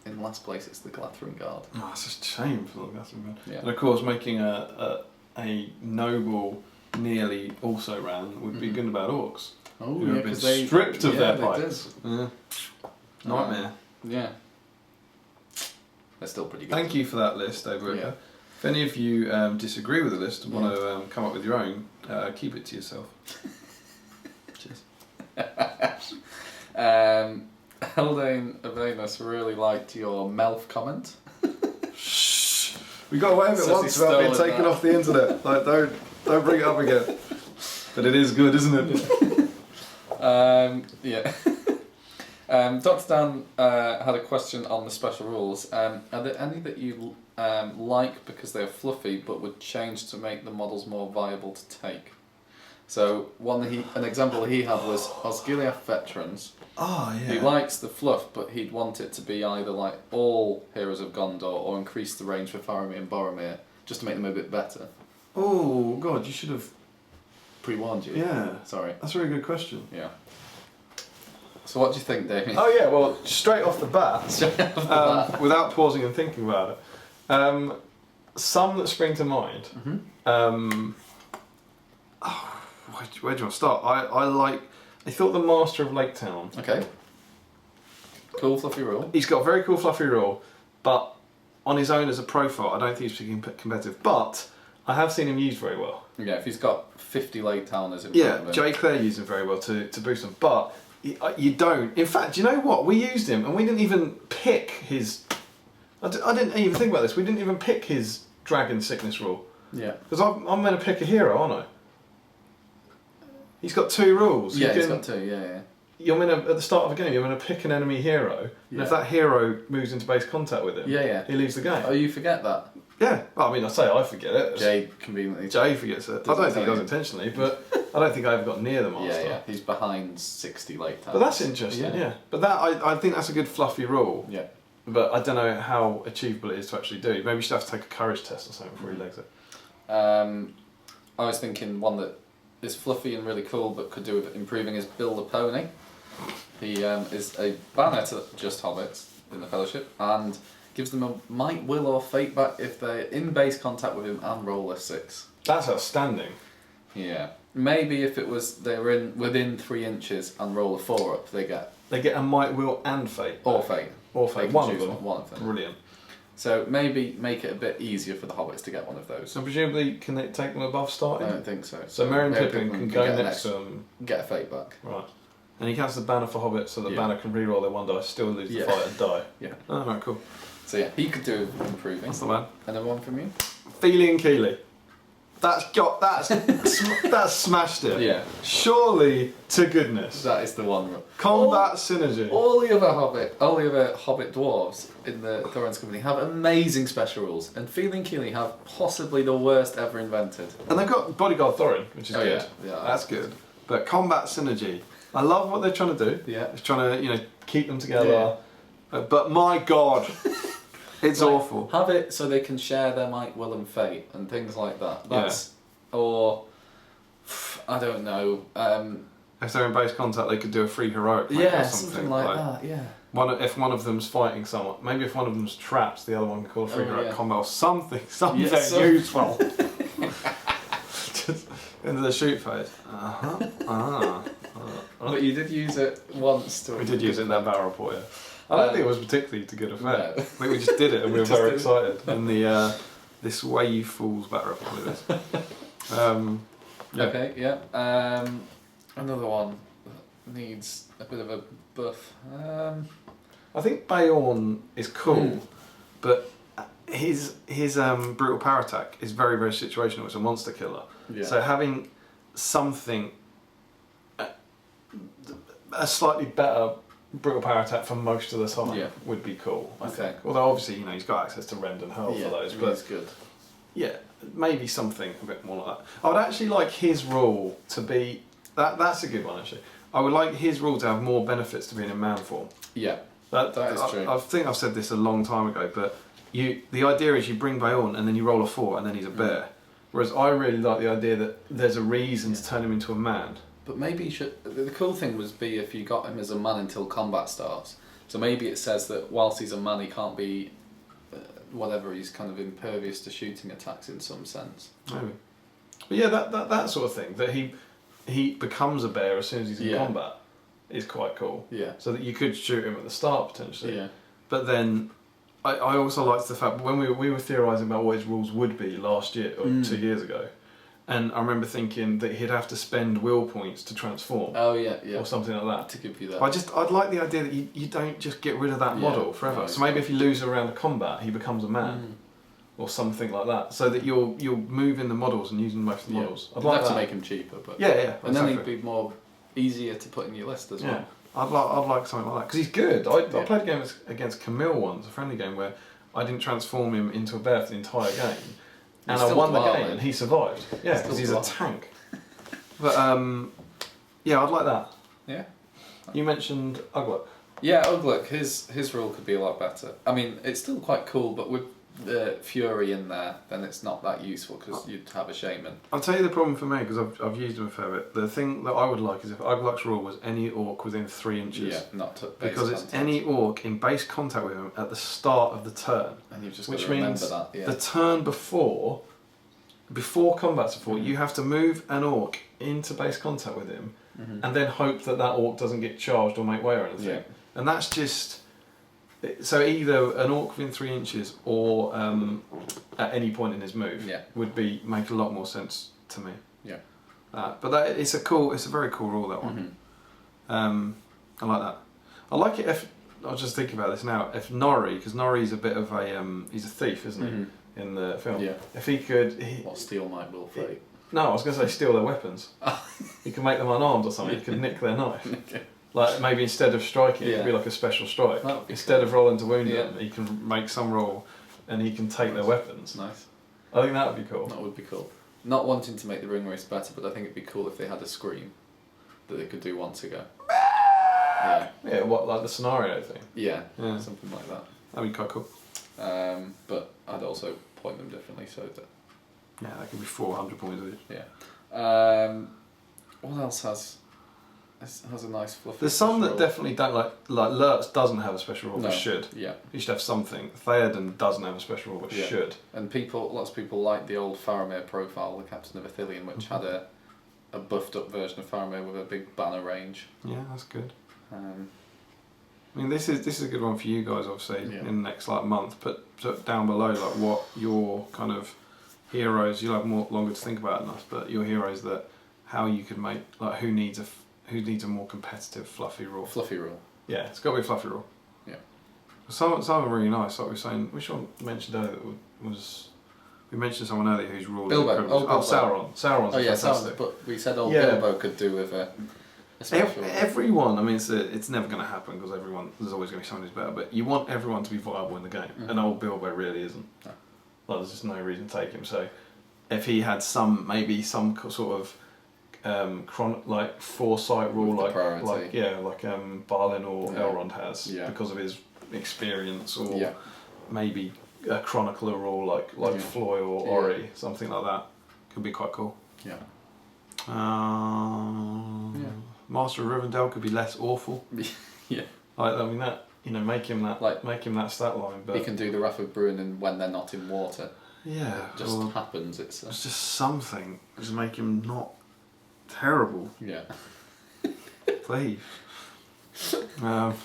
in last place, it's the Glathrin Guard. Oh, it's a shame for the Glathrin Guard. Yeah. And of course, making a noble nearly also ran would be good about orcs. Oh, who have been stripped of their they pikes. did. Yeah. Nightmare. Yeah. They're still pretty good. Thank you for that list, David. Yeah. If any of you disagree with the list and want to come up with your own, keep it to yourself. Cheers. Haldane Avenus really liked your Melf comment. Shh. We got away with it Says once he without being stole it taken back. off the internet. Like, don't bring it up again. But it is good, isn't it? Yeah. Dr. Dan had a question on the special rules. Are there any that you like because they're fluffy but would change to make the models more viable to take? So an example he had was Osgiliath Veterans. Oh, yeah. He likes the fluff, but he'd want it to be either like all Heroes of Gondor or increase the range for Faramir and Boromir, just to make them a bit better. Oh, God, you should have... Pre-warned you. Yeah. Sorry. That's a really good question. Yeah. So what do you think, Damian? Oh, yeah, well, straight off the bat, Straight off the bat. without pausing and thinking about it, some that spring to mind... where do you want to start? I thought the Master of Lake Town. Okay. Cool fluffy rule. He's got a very cool fluffy rule, but on his own as a profile, I don't think he's particularly competitive. But I have seen him used very well. Yeah, if he's got 50 Lake Towners in front Yeah, of him. Jay Clare used him very well to boost him. But you don't. In fact, do you know what? We used him and we didn't even pick his... I didn't even think about this. We didn't even pick his Dragon Sickness rule. Yeah. Because I'm going to pick a hero, aren't I? He's got 2 rules. Yeah, he's got 2, yeah. You're going to, at the start of a game, you're going to pick an enemy hero, and if that hero moves into base contact with him, he leaves the game. Oh, you forget that? Yeah, well, I mean, I say I forget it. Jay conveniently... Jay forgets it. I don't think he does intentionally, but I don't think I ever got near the Master. Yeah, he's behind 60 Lake Towers. But that's interesting, yeah. But that, I think that's a good fluffy rule. Yeah. But I don't know how achievable it is to actually do. Maybe you should have to take a courage test or something before he legs it. I was thinking one that is fluffy and really cool but could do with improving is Bill the Pony. He is a banner to just hobbits in the Fellowship and gives them a might, will or fate back if they're in base contact with him and roll a 6. That's outstanding. Yeah. Maybe if it was they're within 3 inches and roll a 4 up, they get a might, will and fate. Or fate. Or fate. One of them. One of them. Brilliant. So maybe make it a bit easier for the hobbits to get one of those. So presumably, can they take them above starting? I don't think so. So Merry and Pippin can go next to them. Get a fate back. Right. And he counts the banner for hobbits, so the banner can re-roll their 1 dice, still lose the fight and die. Yeah. Oh, right, cool. So yeah, he could do improving. That's the man. Another one from you? Feely and Keely. That's smashed it. Yeah. Surely to goodness. That is the one. Combat synergy. All the other hobbit dwarves in the Thorin's Company have amazing special rules, and Feely and Keely have possibly the worst ever invented. And they've got Bodyguard Thorin, which is good. Yeah, that's good. But combat synergy. I love what they're trying to do. Yeah. It's trying to, keep them together. Yeah. But my God, it's awful. Have it so they can share their might, will, and fate, and things like that. Or I don't know. If they're in base contact, they could do a free heroic. Yeah, or something like that. Yeah. If one of them's fighting someone, maybe if one of them's trapped, the other one can call a free heroic combat or something useful. Just into the shoot phase. But you did use it once. We did use it in that battle report. Yeah. I don't think it was particularly to good effect. No. I think we just did it and we were very excited. And the this way you fools battle report with this. Okay. Yeah. Another one that needs a bit of a buff. I think Bayorn is cool, but his brutal power attack is very, very situational. It's a monster killer. Yeah. So having something, a slightly better brutal power attack for most of the time would be cool. I think. Although obviously he's got access to rend and hurl for those. But it's good. Yeah, maybe something a bit more like that. I would actually like his rule to be that's a good one actually. I would like his rule to have more benefits to being in man form. Yeah, that is true. I think I've said this a long time ago, but the idea is you bring Bayon and then you roll a 4 and then he's a bear. Whereas I really like the idea that there's a reason to turn him into a man. But maybe you should. The cool thing would be if you got him as a man until combat starts. So maybe it says that whilst he's a man, he can't be whatever. He's kind of impervious to shooting attacks in some sense. Maybe. But yeah, that sort of thing. That he becomes a bear as soon as he's in combat is quite cool. Yeah. So that you could shoot him at the start potentially. Yeah. But then I also liked the fact when we were theorising about what his rules would be last year or 2 years ago, and I remember thinking that he'd have to spend will points to transform. Oh yeah, or something like that to give you that. I'd like the idea that you don't just get rid of that model forever. No, so maybe if you lose a round of combat, he becomes a man, or something like that. So that you're moving the models and using most of the models. I'd like to make him cheaper, but and then he'd be more easier to put in your list as well. I'd like something like that because he's good. I played a game against Camille once, a friendly game where I didn't transform him into a bear for the entire game, and I won the game and he survived. Yeah, because he's a tank. But I'd like that. Yeah. You mentioned Ugluk. Yeah, Ugluk. His rule could be a lot better. I mean, it's still quite cool, but with the Fury in there, then it's not that useful because you'd have a shaman. I'll tell you the problem for me because I've used him a fair bit. The thing that I would like is if Ugluk's rule was any orc within 3 inches. Yeah, not to base because it's any orc in base contact with him at the start of the turn. And you've just which got to remember means that. Yeah. The turn before combat support, you have to move an orc into base contact with him, and then hope that orc doesn't get charged or make way or anything. Yeah. And that's just. So either an orc within 3 inches or at any point in his move would make a lot more sense to me. Yeah. But it's a very cool rule, that one. I like that. I like it if I was just thinking about this now. If Norrie, because Norrie's a bit of he's a thief, isn't he, in the film? Yeah. If he could, steal my will fate. No, I was going to say steal their weapons. He could make them unarmed or something. He could nick their knife. Like maybe instead of striking, it could be like a special strike. Instead of rolling to wound them, he can make some roll, and he can take their weapons. Nice. I think that would be cool. That would be cool. Not wanting to make the ring race better, but I think it'd be cool if they had a scream that they could do once ago. Yeah. What, like the scenario thing? Yeah. Something like that. That'd be quite cool. But I'd also point them differently so that. Yeah, that could be 400 points each. Yeah. What else has a nice fluffy. There's some that definitely don't like Lurtz doesn't have a special rule, but should. Yeah. He should have something. Theoden doesn't have a special rule, but should. And lots of people like the old Faramir profile, the Captain of Ithilien, which had a buffed up version of Faramir with a big banner range. Yeah, that's good. I mean, this is a good one for you guys, obviously, in the next month. Put down below what your kind of heroes. You'll have longer to think about than us, but your heroes how you could make who needs a more competitive fluffy rule. Fluffy rule. Yeah, it's got to be a fluffy rule. Yeah. Some are really nice. Like we were saying, which one mentioned earlier was. We mentioned someone earlier whose rule. Bilbo. Sauron. Sauron's fantastic. Sauron, but we said Bilbo could do with a special. Everyone. I mean, it's never going to happen because there's always going to be someone who's better. But you want everyone to be viable in the game, and old Bilbo really isn't. No. Like, there's just no reason to take him. So, if he had some sort of foresight rule, like Balin or Elrond has, because of his experience, or maybe a chronicler rule like Floy or Ori, something like that, could be quite cool. Yeah. Master of Rivendell could be less awful. Yeah. Make him that stat line. But he can do the Wrath of Bruin when they're not in water. Yeah. It just happens. It's just something. Just make him not terrible. Yeah. Please.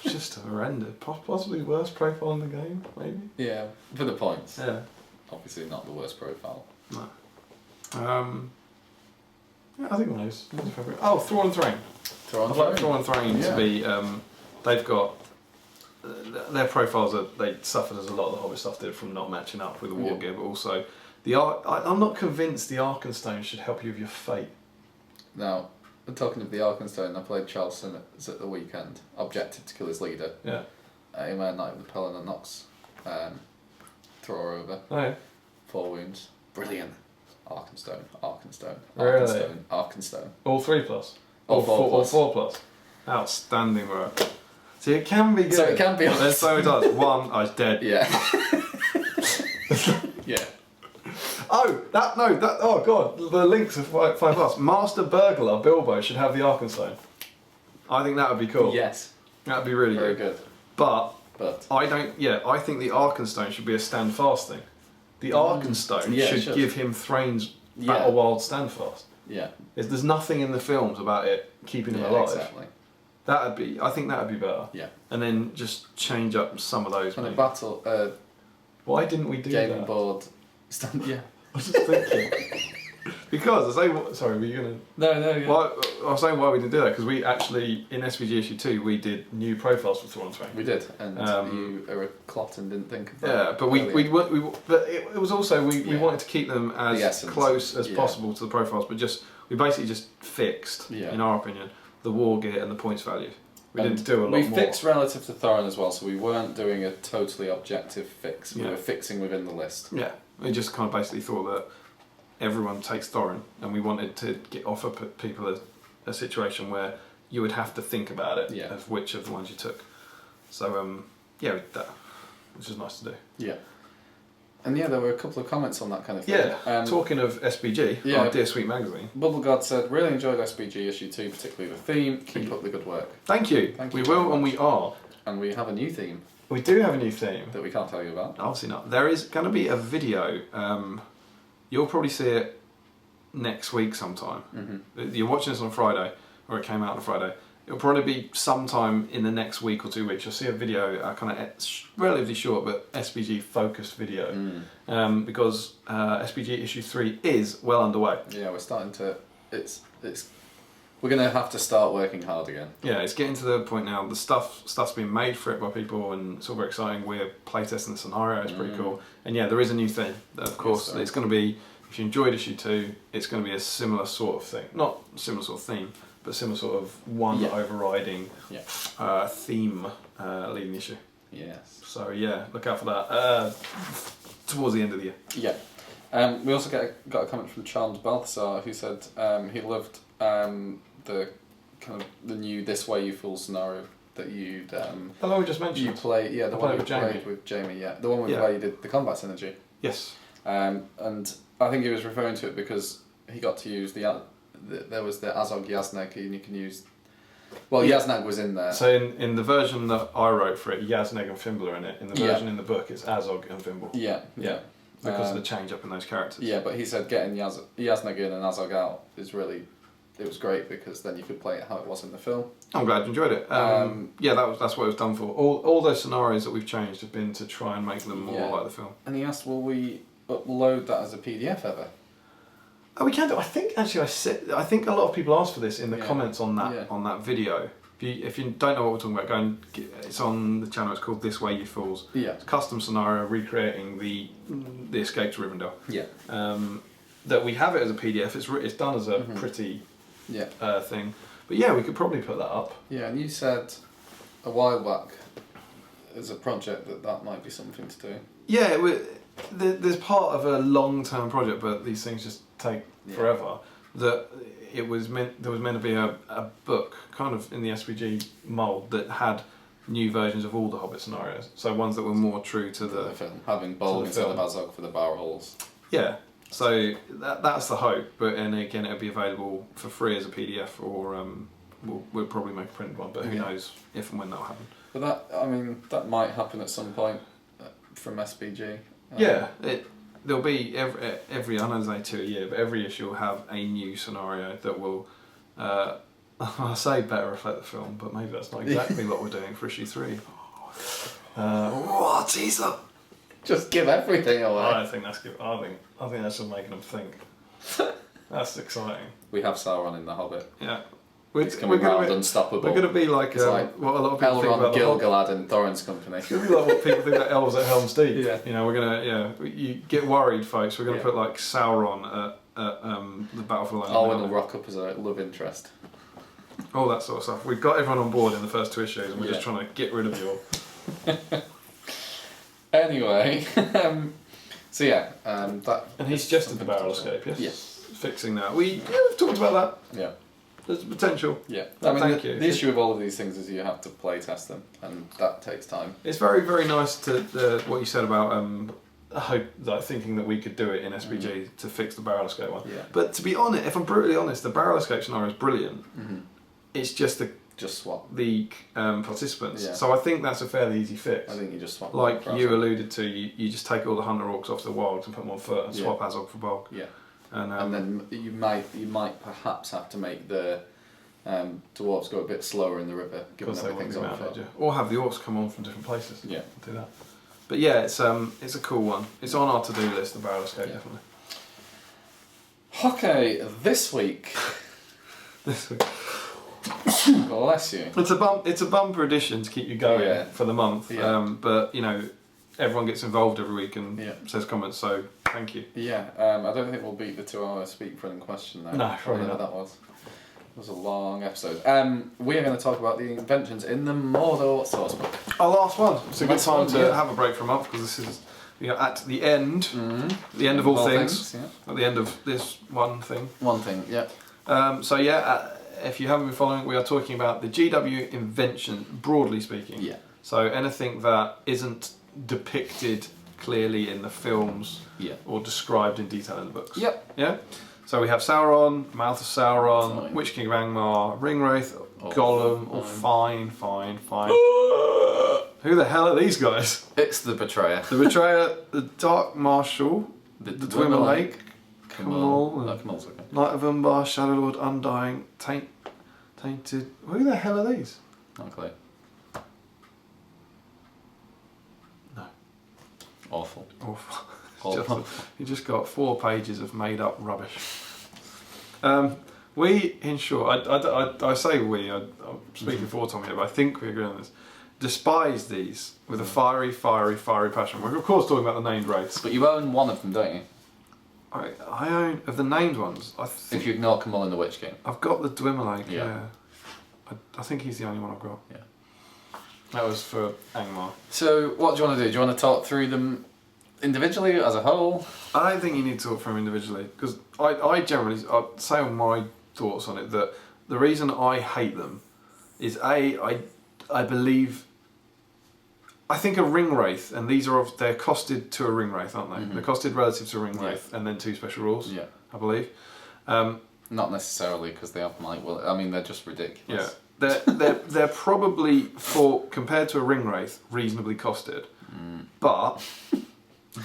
Just horrendous. Possibly worst profile in the game, maybe. Yeah, for the points. Yeah. Obviously not the worst profile. No. I think those. Oh, Thrawn and Thrain. I'd like Thrawn and Thrain to be. They've got their profiles. They suffered as a lot of the Hobbit stuff did from not matching up with the war gear, but also I'm not convinced the Arkenstone should help you with your fate. Now, talking of the Arkenstone, I played Charles Simmons at the weekend. Objective to kill his leader. Yeah. Aim a Knight with the Pelin and Nox. Throw her over. Oh yeah. 4 wounds. Brilliant. Arkenstone. Really? Arkenstone. All 3+. All 4+. All 4+. Outstanding work. See, it can be good. So it can be. So it does. One, I was dead. Yeah. Yeah. Oh god, the links of 5+. Master Burglar Bilbo should have the Arkenstone. I think that would be cool. Yes. That'd be really Very good. But I I think the Arkenstone should be a stand fast thing. The Arkenstone should give him Thrain's Battle Wild stand fast. Yeah. There's nothing in the films about it keeping him alive. Exactly. I think that'd be better. Yeah. And then just change up some of those. And a battle. Why didn't we do gaming that? board. Stand. Yeah. I was just thinking. Because sorry, were you gonna? No. Yeah. Well, I was saying why we didn't do that because we actually in SVG issue 2 we did new profiles for Thor and Thrain. We did, and you are a clot and didn't think of that. Yeah, but but it was also we wanted to keep them as close as possible to the profiles, but we basically just fixed, in our opinion, the war gear and the points value. We didn't do a lot more. We fixed relative to Thorin as well, so we weren't doing a totally objective fix. We were fixing within the list. Yeah, we just kind of basically thought that everyone takes Thorin, and we wanted to offer people a situation where you would have to think about it of which of the ones you took. So we did that, which is nice to do. Yeah. And there were a couple of comments on that kind of thing. Yeah, talking of SBG, our Dear Sweet magazine. Bubblegod said, really enjoyed SBG issue 2, particularly the theme. Keep up the good work. Thank you. We will and we are. And we have a new theme. We do have a new theme. That we can't tell you about. Obviously not. There is going to be a video. You'll probably see it next week sometime. Mm-hmm. You're watching this on a Friday, or it came out on a Friday. It'll probably be sometime in the next week or 2 weeks. You'll see a video, kind of relatively short, but SBG focused video, because SBG issue 3 is well underway. Yeah, we're starting to. We're going to have to start working hard again. Yeah, it's getting to the point now. The stuff's been made for it by people, and it's all very exciting. We're playtesting the scenario. It's pretty cool. And there is a new thing. Of course, it's going to be. If you enjoyed issue 2, it's going to be a similar sort of thing. Not similar sort of theme, but similar sort of one overriding theme leading the issue. Yes. So look out for that towards the end of the year. Yeah. We also got a comment from Charles Balthasar who said he loved the kind of the new This Way You Fool scenario that you'd. The one we just mentioned. You play the one you played with Jamie. Yeah, the one where you did the combat synergy. Yes. And I think he was referring to it because he got to use there was the Azog Yazneg, and you can use. Well, Yazneg was in there. So in the version that I wrote for it, Yazneg and Fimbul are in it. In the version in the book, it's Azog and Fimbul. Yeah. Because of the change up in those characters. Yeah, but he said getting Yazneg in and Azog out is really. It was great because then you could play it how it was in the film. I'm glad you enjoyed it. That's what it was done for. All those scenarios that we've changed have been to try and make them more like the film. And he asked, will we upload that as a PDF ever? Oh, we can do. I think actually I think a lot of people asked for this in the comments on that video. If you don't know what we're talking about, go and it's on the channel. It's called This Way You Fools. Yeah. It's a custom scenario recreating the escape to Rivendell. Yeah. That we have it as a PDF. It's done as a pretty thing. But we could probably put that up. Yeah, and you said a while back as a project that might be something to do. Yeah, there's part of a long-term project, but these things just take forever. That there was meant to be a book, kind of in the SVG mould, that had new versions of all the Hobbit scenarios. So ones that were more true to the film, having Bolg instead of Azog for the barrel holes. Yeah. So that's the hope, and again it'll be available for free as a PDF, or we'll probably make a printed one, but who knows if and when that'll happen. But that might happen at some point from SBG. There'll be every I know there's 2 a year, but every issue will have a new scenario that will I say better reflect the film, but maybe that's not exactly what we're doing for issue 3. Teaser! Just give everything away. I don't think that's good. I think that's just making them think. That's exciting. We have Sauron in The Hobbit. Yeah. We're going to be unstoppable. We're going to be like what a lot of people think about Gil-galad and Thorin's company. It's going to be like what people think about elves at Helm's Deep. Yeah. We're going to you get worried, folks. We're going to put like Sauron at the Battlefield. Arwen will rock up as a love interest. All that sort of stuff. We've got everyone on board in the first 2 issues, and we're just trying to get rid of you all. Anyway, So yeah, that. And he suggested the barrel escape, yes? Yes. Fixing that. We've talked about that. Yeah. There's potential. Yeah. I mean, thank you. The issue with all of these things is you have to play test them, and that takes time. It's very, very nice to what you said about thinking that we could do it in SBG to fix the barrel escape one. Yeah. But to be honest, if I'm brutally honest, the barrel escape scenario is brilliant. It's just swap the participants. Yeah. So I think that's a fairly easy fix. I think you just swap. Like you alluded to, you just take all the hunter orcs off the wild and put them on foot and swap Azog for bulk. Yeah. And then you might perhaps have to make the dwarves go a bit slower in the river, given everything's on foot. Or have the orcs come on from different places. Yeah. Do that. But yeah, it's a cool one. It's on our to-do list, the barrel escape, definitely. Okay, this week. Bless you. It's a bumper edition to keep you going for the month. Yeah. But everyone gets involved every week and says comments, so thank you. Yeah, I don't think we'll beat the 2-hour speak for in question now. No, probably not. That was. It was a long episode. We are going to talk about the inventions in the Mordor sourcebook. Our last one. It's a good time to have a break from a month because this is at the end, the end of all things. At the end of this one thing. One thing, yeah. If you haven't been following, we are talking about the GW invention, broadly speaking. Yeah. So anything that isn't depicted clearly in the films or described in detail in the books. Yep. Yeah? So we have Sauron, Mouth of Sauron, Witch King of Angmar, Ringwraith, Gollum, Fine. Who the hell are these guys? It's the Betrayer. The Betrayer, the Dark Marshal, the Dwemer Lake, Camul, Knight of Umbar, Shadow Lord, Undying, Tainted. Who the hell are these? Not clear. No. Awful. You just got 4 pages of made up rubbish. We, in short, I say we, I'm speaking for Tommy here, but I think we agree on this, despise these with a fiery passion. We're of course talking about the named wraiths. But you own one of them, don't you? I own, of the named ones, I think... If you ignore Camul and the Witch King. I've got the Dwemer Lake, yeah. I think he's the only one I've got. Yeah. That was for Angmar. So, what do you want to do? Do you want to talk through them individually, as a whole? I don't think you need to talk through them individually, because I generally, I'll say on my thoughts on it, that the reason I hate them is I believe... I think a ring wraith, and they're costed to a ring wraith, aren't they? They're costed relative to a ring wraith, and then 2 special rules. Yeah, I believe. Not necessarily because they have might. Well, I mean they're just ridiculous. Yeah, they're probably compared to a ring wraith reasonably costed, but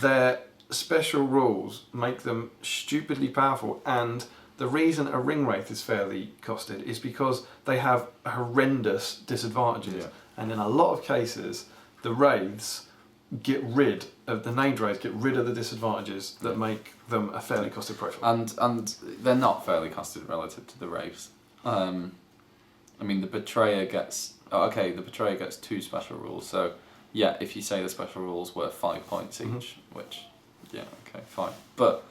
their special rules make them stupidly powerful. And the reason a ring wraith is fairly costed is because they have horrendous disadvantages, and in a lot of cases. The wraiths get rid of the named wraiths, get rid of the disadvantages that make them a fairly costed profile. And they're not fairly costed relative to the wraiths. I mean, the Betrayer gets 2 special rules. So yeah, if you say the special rules were 5 points each, which fine. But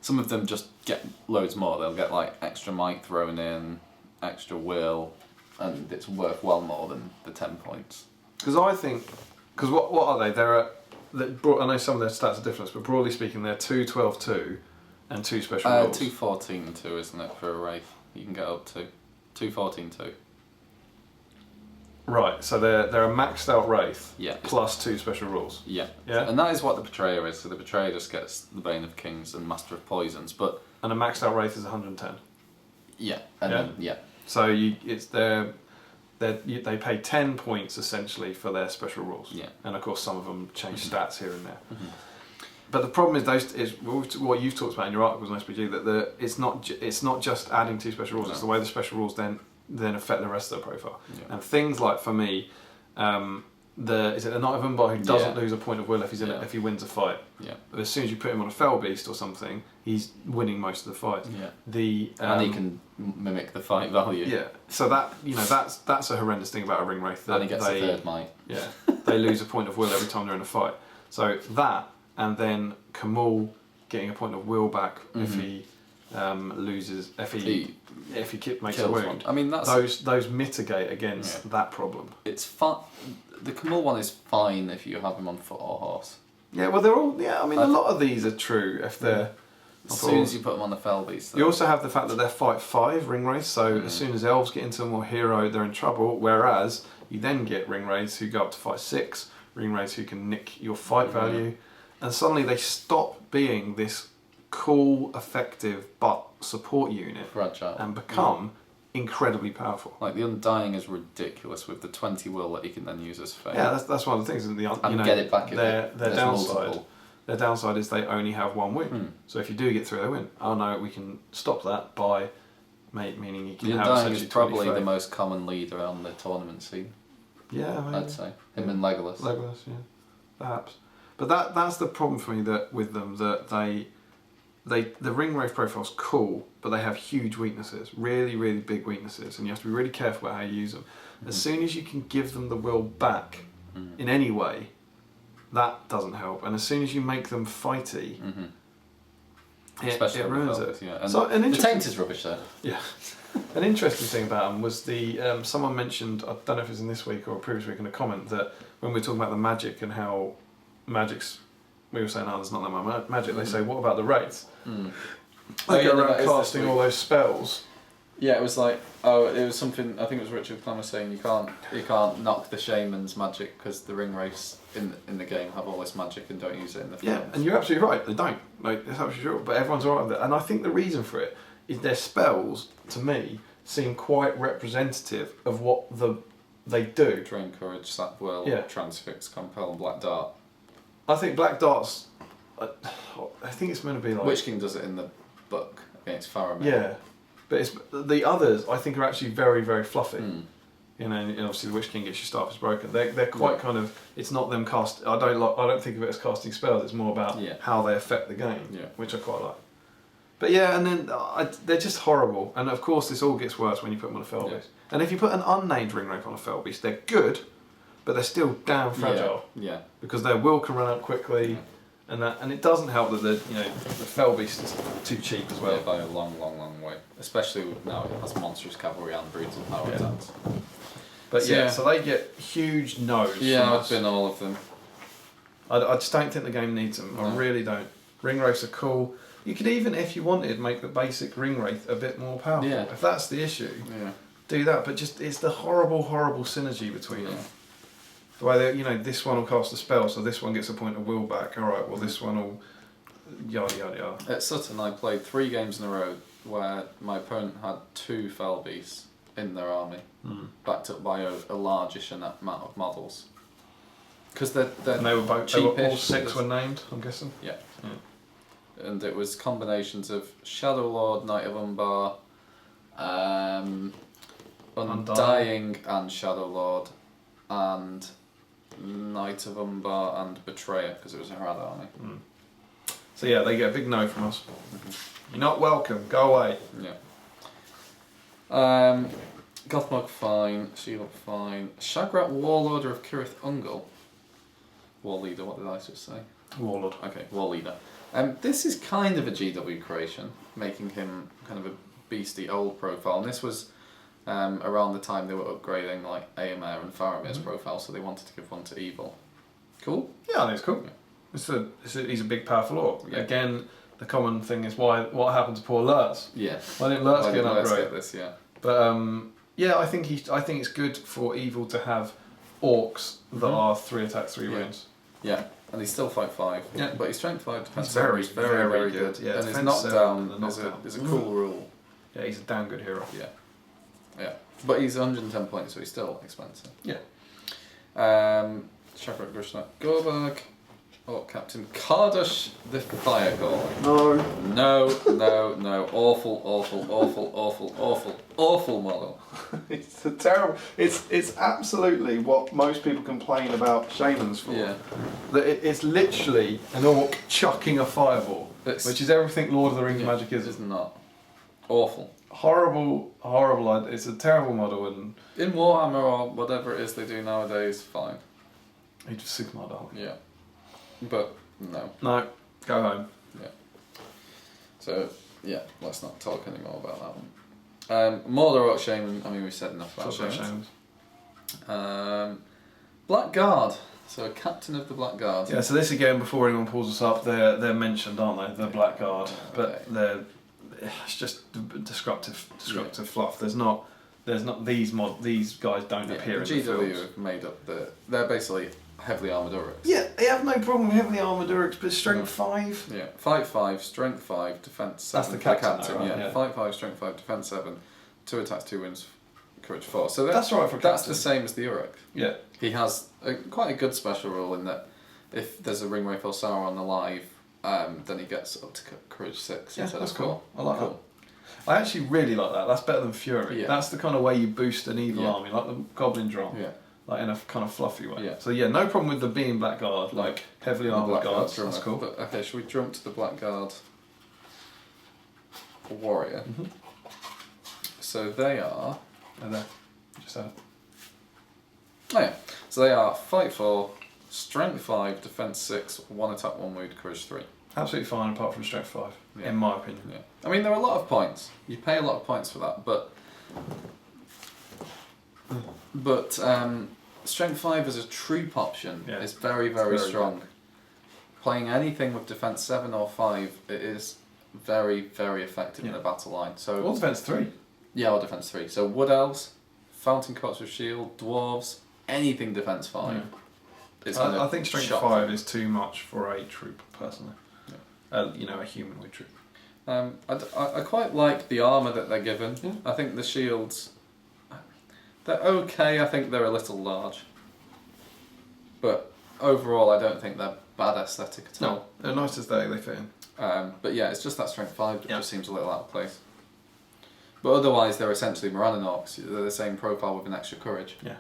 some of them just get loads more. They'll get like extra might thrown in, extra will, and it's worth well more than the 10 points. Because I think. Because what are they? I know some of their stats are different, but broadly speaking, they're 2, 12, 2, and 2 special rules. 2, 14, 2, isn't it, for a wraith? You can get up to 2, 14, 2. Right, so they're a maxed out wraith. Yeah. Plus 2 special rules. Yeah. Yeah. And that is what the Betrayer is. So the Betrayer just gets the Bane of Kings and Master of Poisons, but. And a maxed out wraith is 110. Yeah. So they pay 10 points essentially for their special rules. Yeah. And of course some of them change stats here and there. But the problem is what you've talked about in your articles on SPG, that it's not just adding 2 special rules, it's the way the special rules then affect the rest of the profile. Yeah. And things like, for me, is it the Knight of Umbar who doesn't lose a point of will if he wins a fight? Yeah. But as soon as you put him on a fell beast or something, he's winning most of the fight. Yeah. And he can mimic the fight value. Yeah. So that's a horrendous thing about a ring wraith. And he gets a 3rd might. Yeah. They lose a point of will every time they're in a fight. So that, and then Camul getting a point of will back if he loses, if he makes a wound. I mean, those mitigate against that problem. It's fun. The Camul one is fine if you have him on foot or horse. Yeah, well, they're all. Yeah, I mean, a lot of these are true if they're. As soon as you put them on the fell beast. You also have the fact that they're fight 5 ring wraiths, so as soon as elves get into a more hero, they're in trouble. Whereas you then get ring wraiths who go up to fight 6, ring wraiths who can nick your fight value, and suddenly they stop being this cool, effective but support unit, fragile, and become incredibly powerful. Like the Undying is ridiculous with the 20 will that you can then use as fate. Yeah, that's one of the things. And get it back. Their downside. Their downside is they only have 1 win. So if you do get through, they win. Oh no, we can stop that by meaning you can the have Undying is probably 20 the most common leader on the tournament scene. Yeah, maybe. I'd say him and Legolas. Legolas, yeah, perhaps. But that's the problem for me with them that the ring wraith profile's cool, but they have huge weaknesses, really, really big weaknesses, and you have to be really careful about how you use them. As soon as you can give them the will back in any way, that doesn't help. And as soon as you make them fighty, it ruins it. Yeah. And so, the taint is rubbish though. Yeah. An interesting thing about them was someone mentioned, I don't know if it was in this week or a previous week in a comment, that when we were talking about the magic and how magic's, we were saying, oh, there's not that much magic. They say, what about the wraiths? They go around casting all those spells. Yeah, it was like, it was something. I think it was Richard Clemmer saying you can't knock the shaman's magic because the ring wraiths in the game have all this magic and don't use it in the films. Yeah, and you're absolutely right. They don't. Like, that's absolutely true. But everyone's alright with it. And I think the reason for it is their spells, to me, seem quite representative of what they do. Drain courage, sap will, transfix, compel, and black dart. I think black dart's. I think it's meant to be like. Witch King does it in the book against Faramir. Yeah. But it's the others. I think are actually very, very fluffy. You know, and obviously the Witch King gets your staff is broken. They're quite kind of. It's not them cast. I don't think of it as casting spells. It's more about how they affect the game, which I quite like. But yeah, and then they're just horrible. And of course, this all gets worse when you put them on a fell beast. And if you put an unnamed ring wraith on a fell beast, they're good, but they're still damn fragile. Yeah. Because their will can run out quickly. And it doesn't help that the fell beast is too cheap as well. Yeah, by a long, long, long way. Especially now it has monstrous cavalry and brutal power attacks. But so they get huge no's. Yeah, I've been all of them. I just don't think the game needs them. No. I really don't. Ring wraiths are cool. You could even, if you wanted, make the basic ring wraith a bit more powerful. Yeah. If that's the issue, do that. But just it's the horrible, horrible synergy between them. The way that, this one will cast a spell, so this one gets a point of will back. Alright, well this one will yada yada yada. At Sutton I played 3 games in a row where my opponent had 2 fell beasts in their army, backed up by a largish amount of models. Because they're and they were both cheapish. They were all 6 were named, I'm guessing? Yeah. And it was combinations of Shadow Lord, Knight of Umbar, Undying and Shadow Lord, and Knight of Umbar and Betrayer, because it was a Harad army. So yeah, they get a big no from us. You're not welcome, go away. Yeah. Gothmog fine, Shelob fine. Shagrat Warlord of Kirith Ungol. War Leader, what did I just say? Warlord. Okay, War Leader. This is kind of a GW creation, making him kind of a beastie old profile, and this was around the time they were upgrading like Aemir and Faramir's profile, so they wanted to give one to Evil. Cool? Yeah, I think it's cool. Yeah. He's a big, powerful orc. Yeah. Again, the common thing is what happened to poor Lurtz? Yeah. Why didn't Lurtz get an upgrade? Get this, yeah. But yeah, I think it's good for Evil to have orcs that are 3 attacks, 3 wounds. Yeah. And he's still fight 5. Yeah. But he's strength 5 defense. He's very good. Yeah, and his knockdown is a cool rule. Yeah, he's a damn good hero. Yeah. Yeah. But he's 110 points, so he's still expensive. Yeah. Shagrat Grishnak Gorbag. Oh, Captain Kardash the Firecaller. No. Awful model. It's a terrible. It's absolutely what most people complain about shamans for. Yeah. That it's literally an orc chucking a fireball, which is everything Lord of the Rings magic is. It's not. Awful. Horrible. It's a terrible model, and in Warhammer or whatever it is they do nowadays, fine. He just Sigmar dark. Yeah. But no. No. Go home. Yeah. So yeah, let's not talk anymore about that one. Mordor Shaman. I mean, we've said enough about shamans. Blackguard. So a captain of the Black Guard. Yeah, so this again, before anyone pulls us up, they're mentioned, aren't they? The Black Guard, but it's just disruptive fluff. There's not these guys don't appear in the films. GW have made up they're basically heavily armoured Uruks. Yeah, they have no problem with heavily armoured Uruks, but strength 5. Yeah, fight 5, strength 5, defence 7. That's the captain, though, right? Yeah. Fight 5, strength 5, defence 7, 2 attacks, 2 wounds, courage 4. So that's right for a that's captain. the same as the Uruk. Yeah. He has quite a good special rule in that if there's a Ringwraith or Sauron alive, then he gets up to courage 6 instead that's of cool. 4. I like that. I actually really like that. That's better than Fury. Yeah. That's the kind of way you boost an evil army, like the Goblin Drum. Yeah. Like in a kind of fluffy way. Yeah. So yeah, no problem with the being Black Guard, like heavily armoured guards. That's cool. But, okay, should we jump to the Black Guard warrior? Mm-hmm. So they are... Oh, there. Just had it. Oh yeah. So they are fight 4, strength 5, defence 6, 1 attack, 1 wound, courage 3. Absolutely fine apart from strength 5, in my opinion. Yeah. I mean, there are a lot of points. You pay a lot of points for that, but strength 5 as a troop option is very, very strong. Good. Playing anything with defence 7 or 5, it is very, very effective in the battle line. So or defence 3. Yeah, or defence 3. So wood elves, fountain courts with shield, dwarves, anything defence 5. Yeah. I think strength 5 is too much for a troop, personally. Yeah. A humanoid troop. I quite like the armour that they're given. Yeah. I think the shields, they're okay. I think they're a little large. But overall, I don't think they're bad aesthetic at all. They're nice aesthetic, they fit in. But yeah, it's just that strength 5 that just seems a little out of place. But otherwise, they're essentially Morannon Orcs. They're the same profile with an extra courage. Yeah.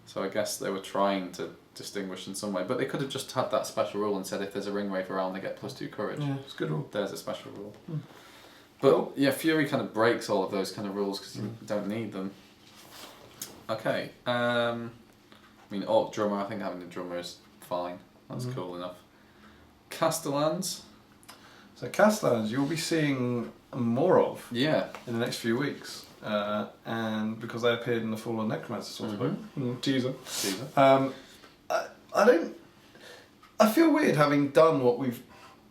So I guess they were trying to distinguish in some way, but they could have just had that special rule and said if there's a Ringwraith around, they get +2 courage. Yeah, it's a good rule. There's a special rule. But yeah, Fury kind of breaks all of those kind of rules because you don't need them. Okay. I mean, Orc Drummer. I think having a drummer is fine. That's cool enough. Castellans. So Castellans, you'll be seeing more of. Yeah. In the next few weeks. And because they appeared in the Fallen Necromancer sourcebook. Teaser. I feel weird having done what we've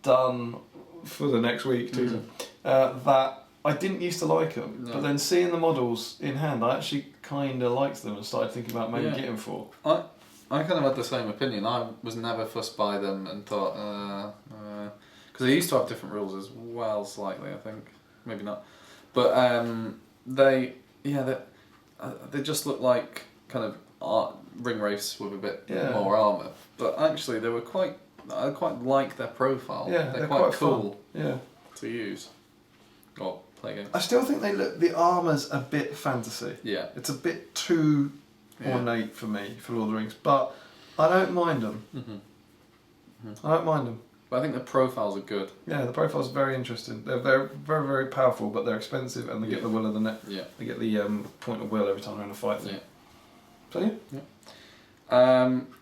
done for the next week, teaser, that I didn't used to like them, but then seeing the models in hand, I actually kind of liked them and started thinking about maybe getting 4. I kind of had the same opinion. I was never fussed by them and thought, because they used to have different rules as well, slightly, I think. Maybe not. But they just look like kind of Ringwraiths with a bit more armour. But actually, I quite like their profile. Yeah, they're quite cool. Yeah. To use or play against. I still think the armour's a bit fantasy. Yeah. It's a bit too ornate for me for Lord of the Rings, but I don't mind them. I don't mind them. But I think the profiles are good. Yeah, the profiles are very interesting. They're very, very, very powerful, but they're expensive, and they get the will of the net. Yeah. They get the point of will every time they're in a fight. Yeah. So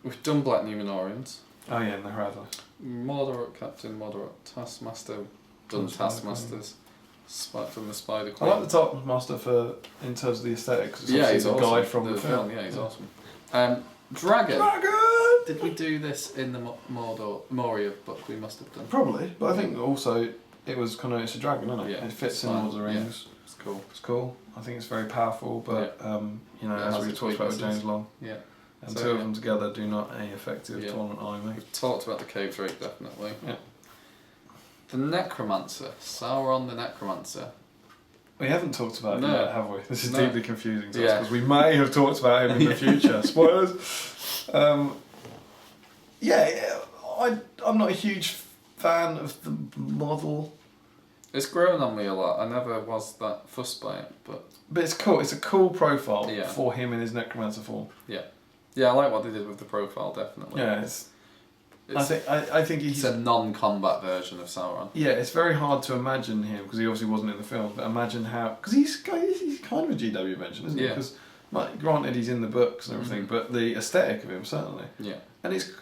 we've done Black Numenorians. Oh yeah, and the Hradley. Mordor Captain, Mordor Taskmaster, done Taskmasters. Done the Spider Queen. I like the Taskmaster in terms of the aesthetics. He's a awesome. guy from the film. Yeah, he's awesome. Dragon! Did we do this in the Moria book? We must have done. Probably, but I think also it's a dragon, isn't it? Yeah, it fits in Lord of the Rings. Yeah. It's cool. It's cool. I think it's very powerful, but as we talked about with James Long. Yeah. And two of them together do not a effective tournament army. We've talked about the Cave Drake, definitely. Yeah. The Necromancer. Sauron the Necromancer. We haven't talked about it yet, have we? This is deeply confusing to us, because we may have talked about him in the future. Spoilers! I'm not a huge fan of the model. It's grown on me a lot. I never was that fussed by it, but it's cool. It's a cool profile for him in his Necromancer form. Yeah. Yeah, I like what they did with the profile, definitely. Yeah, I think he's a non-combat version of Sauron. Yeah, it's very hard to imagine him because he obviously wasn't in the film. But imagine how, because he's kind of a GW mention, isn't he? Because granted he's in the books and everything, but the aesthetic of him certainly. Yeah. And he's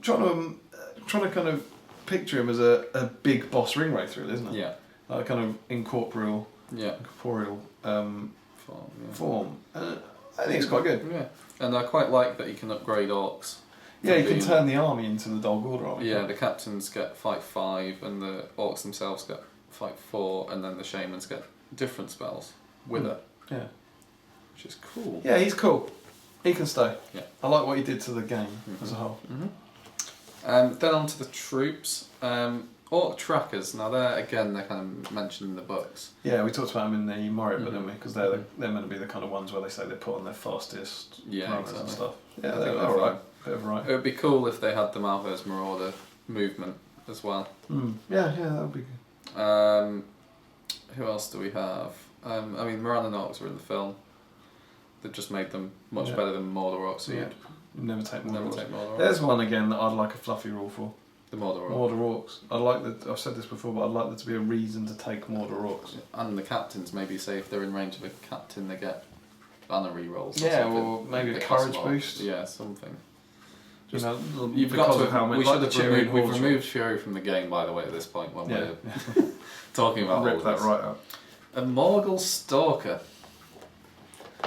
trying to kind of picture him as a big boss Ringwraith, really, isn't it? Yeah. Like a kind of incorporeal form. I think it's quite good. Yeah. And I quite like that he can upgrade orcs. Yeah, you can turn the army into the Dark Order army. Yeah, the captains get fight 5, and the orcs themselves get fight 4, and then the shamans get different spells with it. Yeah. Which is cool. Yeah, he's cool. He can stay. Yeah. I like what he did to the game as a whole. Then on to the troops. Orc trackers. Now they're kind of mentioned in the books. Yeah, we talked about them in the Moribund, didn't we? Because they're meant to be the kind of ones where they say they put on their fastest runners and stuff. Yeah, they're alright. Bit of right. It would be cool if they had the Malthus Marauder movement as well. Yeah, that would be good. Who else do we have? Moran and Orcs were in the film. They've just made them much better than Mordor Orcs. So you'd never take Mordor Orcs. There's one again that I'd like a fluffy rule for. The Mordor Orcs. Mordor Orcs. I've said this before, but I'd like there to be a reason to take Mordor Orcs. And the captains, maybe say if they're in range of a captain, they get banner rerolls. Yeah, or maybe a courage boost. Yeah, something. Just, you've got to. How We've removed Fury from the game, by the way, at this point when we're talking about rip that right up. A Morgul Stalker.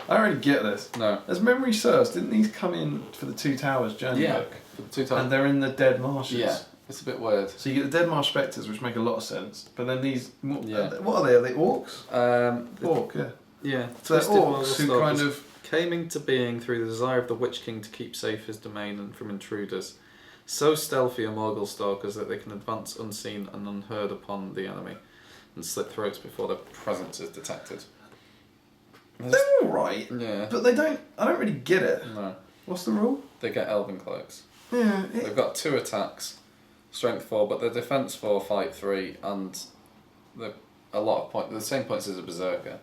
I don't really get this. No. As memory serves, didn't these come in for the Two Towers journey book? For the Two Towers. And they're in the Dead Marshes. Yeah, it's a bit weird. So you get the Dead Marsh Spectres, which make a lot of sense, but then these... what are they? Are they orcs? Orc, yeah. Yeah. So they're orcs who kind of... came into being through the desire of the Witch King to keep safe his domain and from intruders. So stealthy are Morgul Stalkers that they can advance unseen and unheard upon the enemy and slit throats before their presence is detected. They're alright, but I don't really get it. No. What's the rule? They get Elven Cloaks. Yeah. They've got 2 attacks, strength 4, but they're defense 4, fight 3, and they're the same points as a Berserker,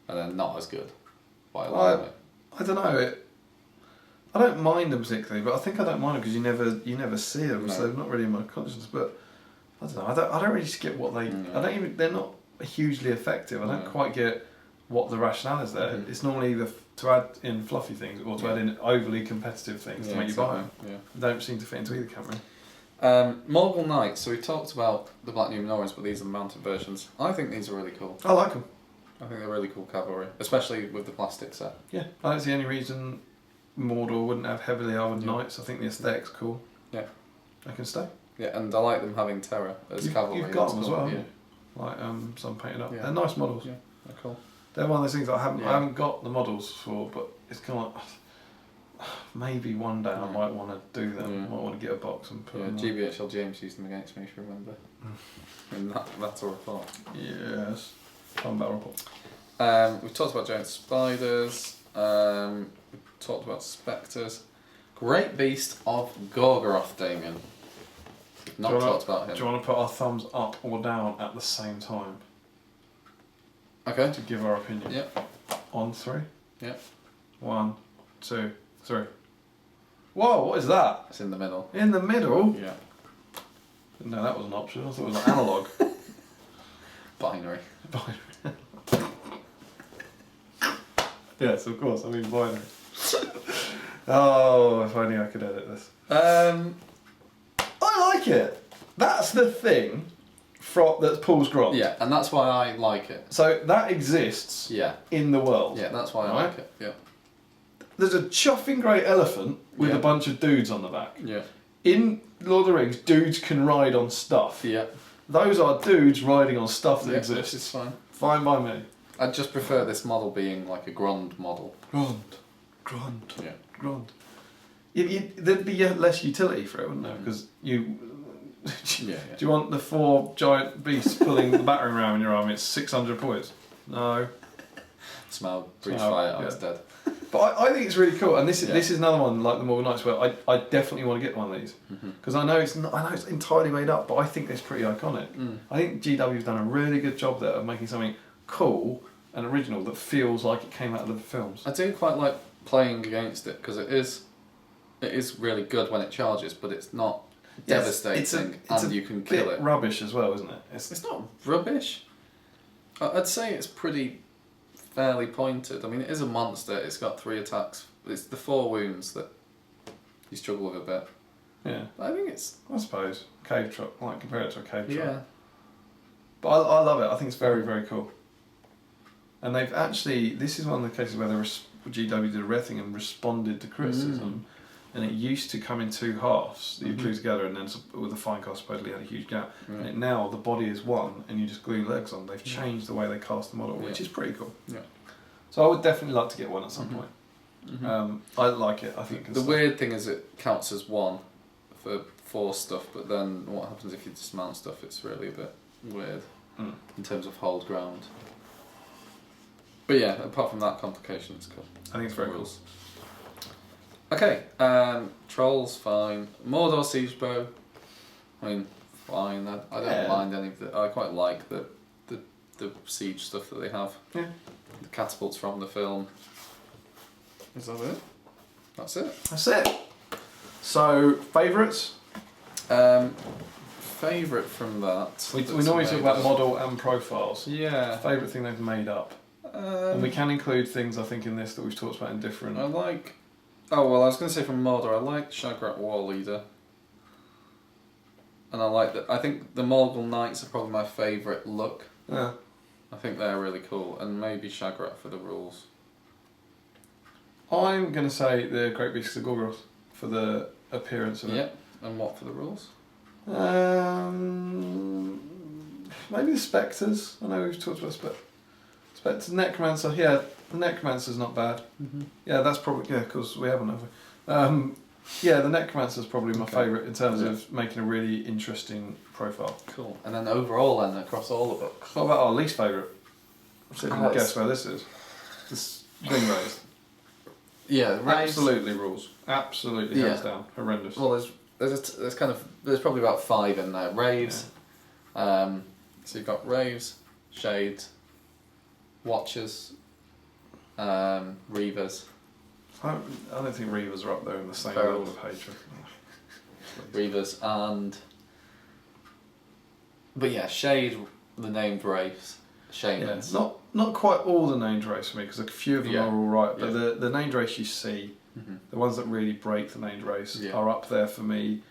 and they're not as good. I don't know. I don't mind them particularly, but I think I don't mind them because you never see them, so they're not really in my conscience. But I don't know. I don't really get what they. They're not hugely effective. I don't quite get what the rationale is there. It's normally either to add in fluffy things or to add in overly competitive things to make you buy them. Yeah. They don't seem to fit into either camp really. Morgul Knights. So we talked about the Black Numenorians, but these are the mounted versions. I think these are really cool. I like them. I think they're really cool cavalry, especially with the plastic set. Yeah, I don't see any reason Mordor wouldn't have heavily armoured knights. I think the aesthetic's cool. Yeah. They can stay. Yeah, and I like them having terror as cavalry. You've got them as well, like some painted up. Yeah. They're nice models. Yeah, they're cool. They're one of those things that I haven't got the models for, but it's kind of like maybe one day I might want to do them. I might want to get a box and put them. GBHL James used them against me, if you remember. In that's a report. Yes. Fun battle report. We've talked about giant spiders. We've talked about spectres. Great Beast of Gorgoroth, Damian. We've not talked about him. Do you want to put our thumbs up or down at the same time? Okay. To give our opinion. Yep. On 3? Yep. 1, 2, 3. Whoa, what is that? It's in the middle. In the middle? Yeah. No, that was an option. I thought it was like analogue. Binary. Yes, of course. I mean binary. Oh, if only I could edit this. I like it. That's the thing that's Paul's Grant. Yeah, and that's why I like it. So that exists in the world. Yeah, that's why I like it. Yeah. There's a chuffing great elephant with a bunch of dudes on the back. Yeah. In Lord of the Rings, dudes can ride on stuff. Yeah. Those are dudes riding on stuff that exists. It's fine. Fine by me. I'd just prefer this model being like a Grund model. Grund. Yeah. Grund. There'd be less utility for it, wouldn't there? Because you... Do you want the 4 giant beasts pulling the battering ram in your arm? It's 600 points. No. Smell, breach fire, I was dead. But I think it's really cool, and this is another one like the Morgul Knights where I definitely want to get one of these because I know it's entirely made up, but I think it's pretty iconic. I think GW's done a really good job there of making something cool and original that feels like it came out of the films. I do quite like playing against it because it is really good when it charges, but it's not devastating, and you can kill it. Rubbish as well, isn't it? It's not rubbish. I'd say it's pretty fairly pointed. I mean, it is a monster. It's got 3 attacks. It's the 4 wounds that you struggle with a bit. Yeah. But I think it's... I suppose. Cave trot. Like, compare it to a cave trot. Yeah. But I love it. I think it's very, very cool. And they've actually... This is one of the cases where GW did a rare thing and responded to criticism and it used to come in 2 halves that you glue together, and then with the fine cast supposedly had a huge gap. And now the body is one, and you just glue legs on. They've changed the way they cast the model, which is pretty cool. Yeah. So I would definitely like to get one at some point. I like it. I think the weird thing is it counts as one for stuff, but then what happens if you dismount stuff? It's really a bit weird in terms of hold ground. But yeah, apart from that complication, it's cool. I think it's very cool. Okay, trolls fine. Mordor siege bow, I mean fine. I don't mind any of the. I quite like the siege stuff that they have. Yeah. The catapults from the film. Is that it? That's it. That's it. So favourites. Favourite from that. We normally talk about model and profiles. Yeah. Favourite thing they've made up. And we can include things I think in this that we've talked about in different. I like. Oh well, I was going to say from Mordor. I like Shagrat War Leader. And I like that. I think the Morgul Knights are probably my favourite look. Yeah. I think they're really cool, and maybe Shagrat for the rules. I'm going to say the Great Beasts of Gorgoroth for the appearance of it. Yeah, and what for the rules? Maybe the Spectres. I know we've talked about Spectres. Necromancer, yeah, the Necromancer's not bad. Yeah, that's probably, because we haven't, have we? Yeah, the Necromancer's probably my favourite in terms of making a really interesting profile. Cool. And then overall, then, across all the books. What about our least favourite? See if you can guess where this is. This Ring Raised. Yeah, absolutely rules. Absolutely hands down. Horrendous. Well, there's probably about 5 in there. Raves. Yeah. So you've got Raves, Shades, Watchers, Reavers. I don't think Reavers are up there in the same level of hatred. Reavers but yeah, Shade, the named Raves, Shamans. Yeah, not quite all the named race for me, because a few of them are all right, but the named race you see, the ones that really break the named race, are up there for me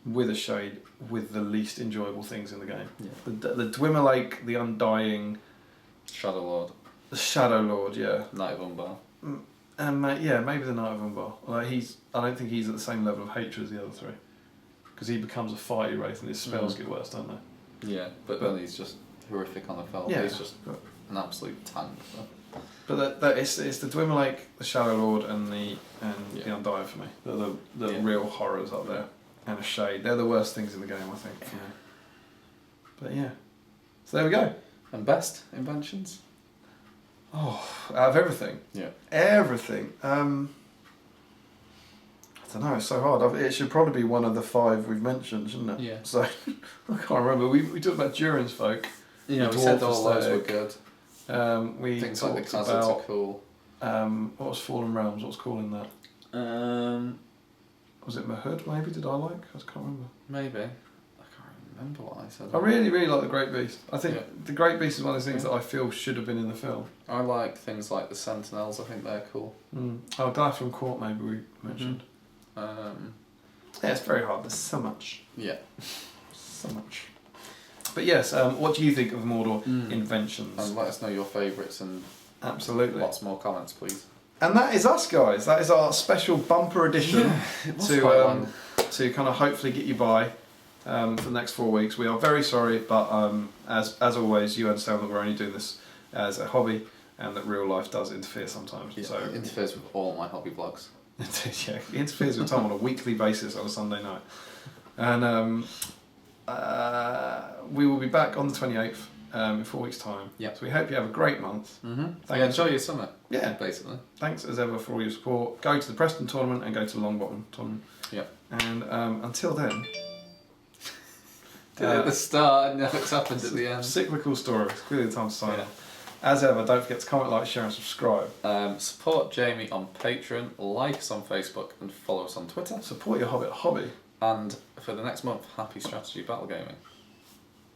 with a shade with the least enjoyable things in the game. Yeah. The Dwemer Lake, the Undying, Shadow Lord. The Shadow Lord, yeah. Knight of Umbar. And maybe the Knight of Umbar. Like I don't think he's at the same level of hatred as the other 3, because he becomes a fighty wraith and his spells get worse, don't they? Yeah, but then he's just horrific on the fell. Yeah, he's just an absolute tank. So. But it's the Dwemer Lake, the Shadow Lord, and the Undying for me. They're the real horrors up there. And a Shade. They're the worst things in the game, I think. For me. But yeah. So there we go. And best inventions? Oh, out of everything. Yeah. Everything. I don't know, it's so hard. It should probably be one of the 5 we've mentioned, shouldn't it? Yeah. So, I can't remember. We talked about Durin's Folk. Yeah, we said all those were good. We Things talked like the Khazars are cool. What was Fallen Realms? What's cool in that? Was it Mahud, maybe? Did I like? I can't remember. Maybe. I can't remember what I said. I really, really like the Great Beast. I think the Great Beast is one of those things that I feel should have been in the film. I like things like the Sentinels. I think they're cool. Oh, Die from Court, maybe we mentioned. Yeah, it's very hard. There's so much. Yeah. So much. But yes, what do you think of Mordor inventions? And let us know your favourites and absolutely lots more comments, please. And that is us, guys. That is our special bumper edition to kind of hopefully get you by for the next 4 weeks. We are very sorry, but as always, you understand that we're only doing this as a hobby, and that real life does interfere sometimes. Yeah, so it interferes with all my hobby vlogs. Yeah, it interferes with Tom on a weekly basis on a Sunday night. And we will be back on the 28th in 4 weeks' time. Yeah. So we hope you have a great month. Enjoy your summer. Yeah. Basically. Thanks as ever for all your support. Go to the Preston tournament and go to the Longbottom tournament. Yeah. And until then... Did it at the start and now it's happened at the end. Cyclical story. It's clearly the time to sign off. As ever, don't forget to comment, like, share and subscribe. Support Jamie on Patreon, like us on Facebook and follow us on Twitter. Support your Hobbit hobby. And for the next month, happy strategy battle gaming.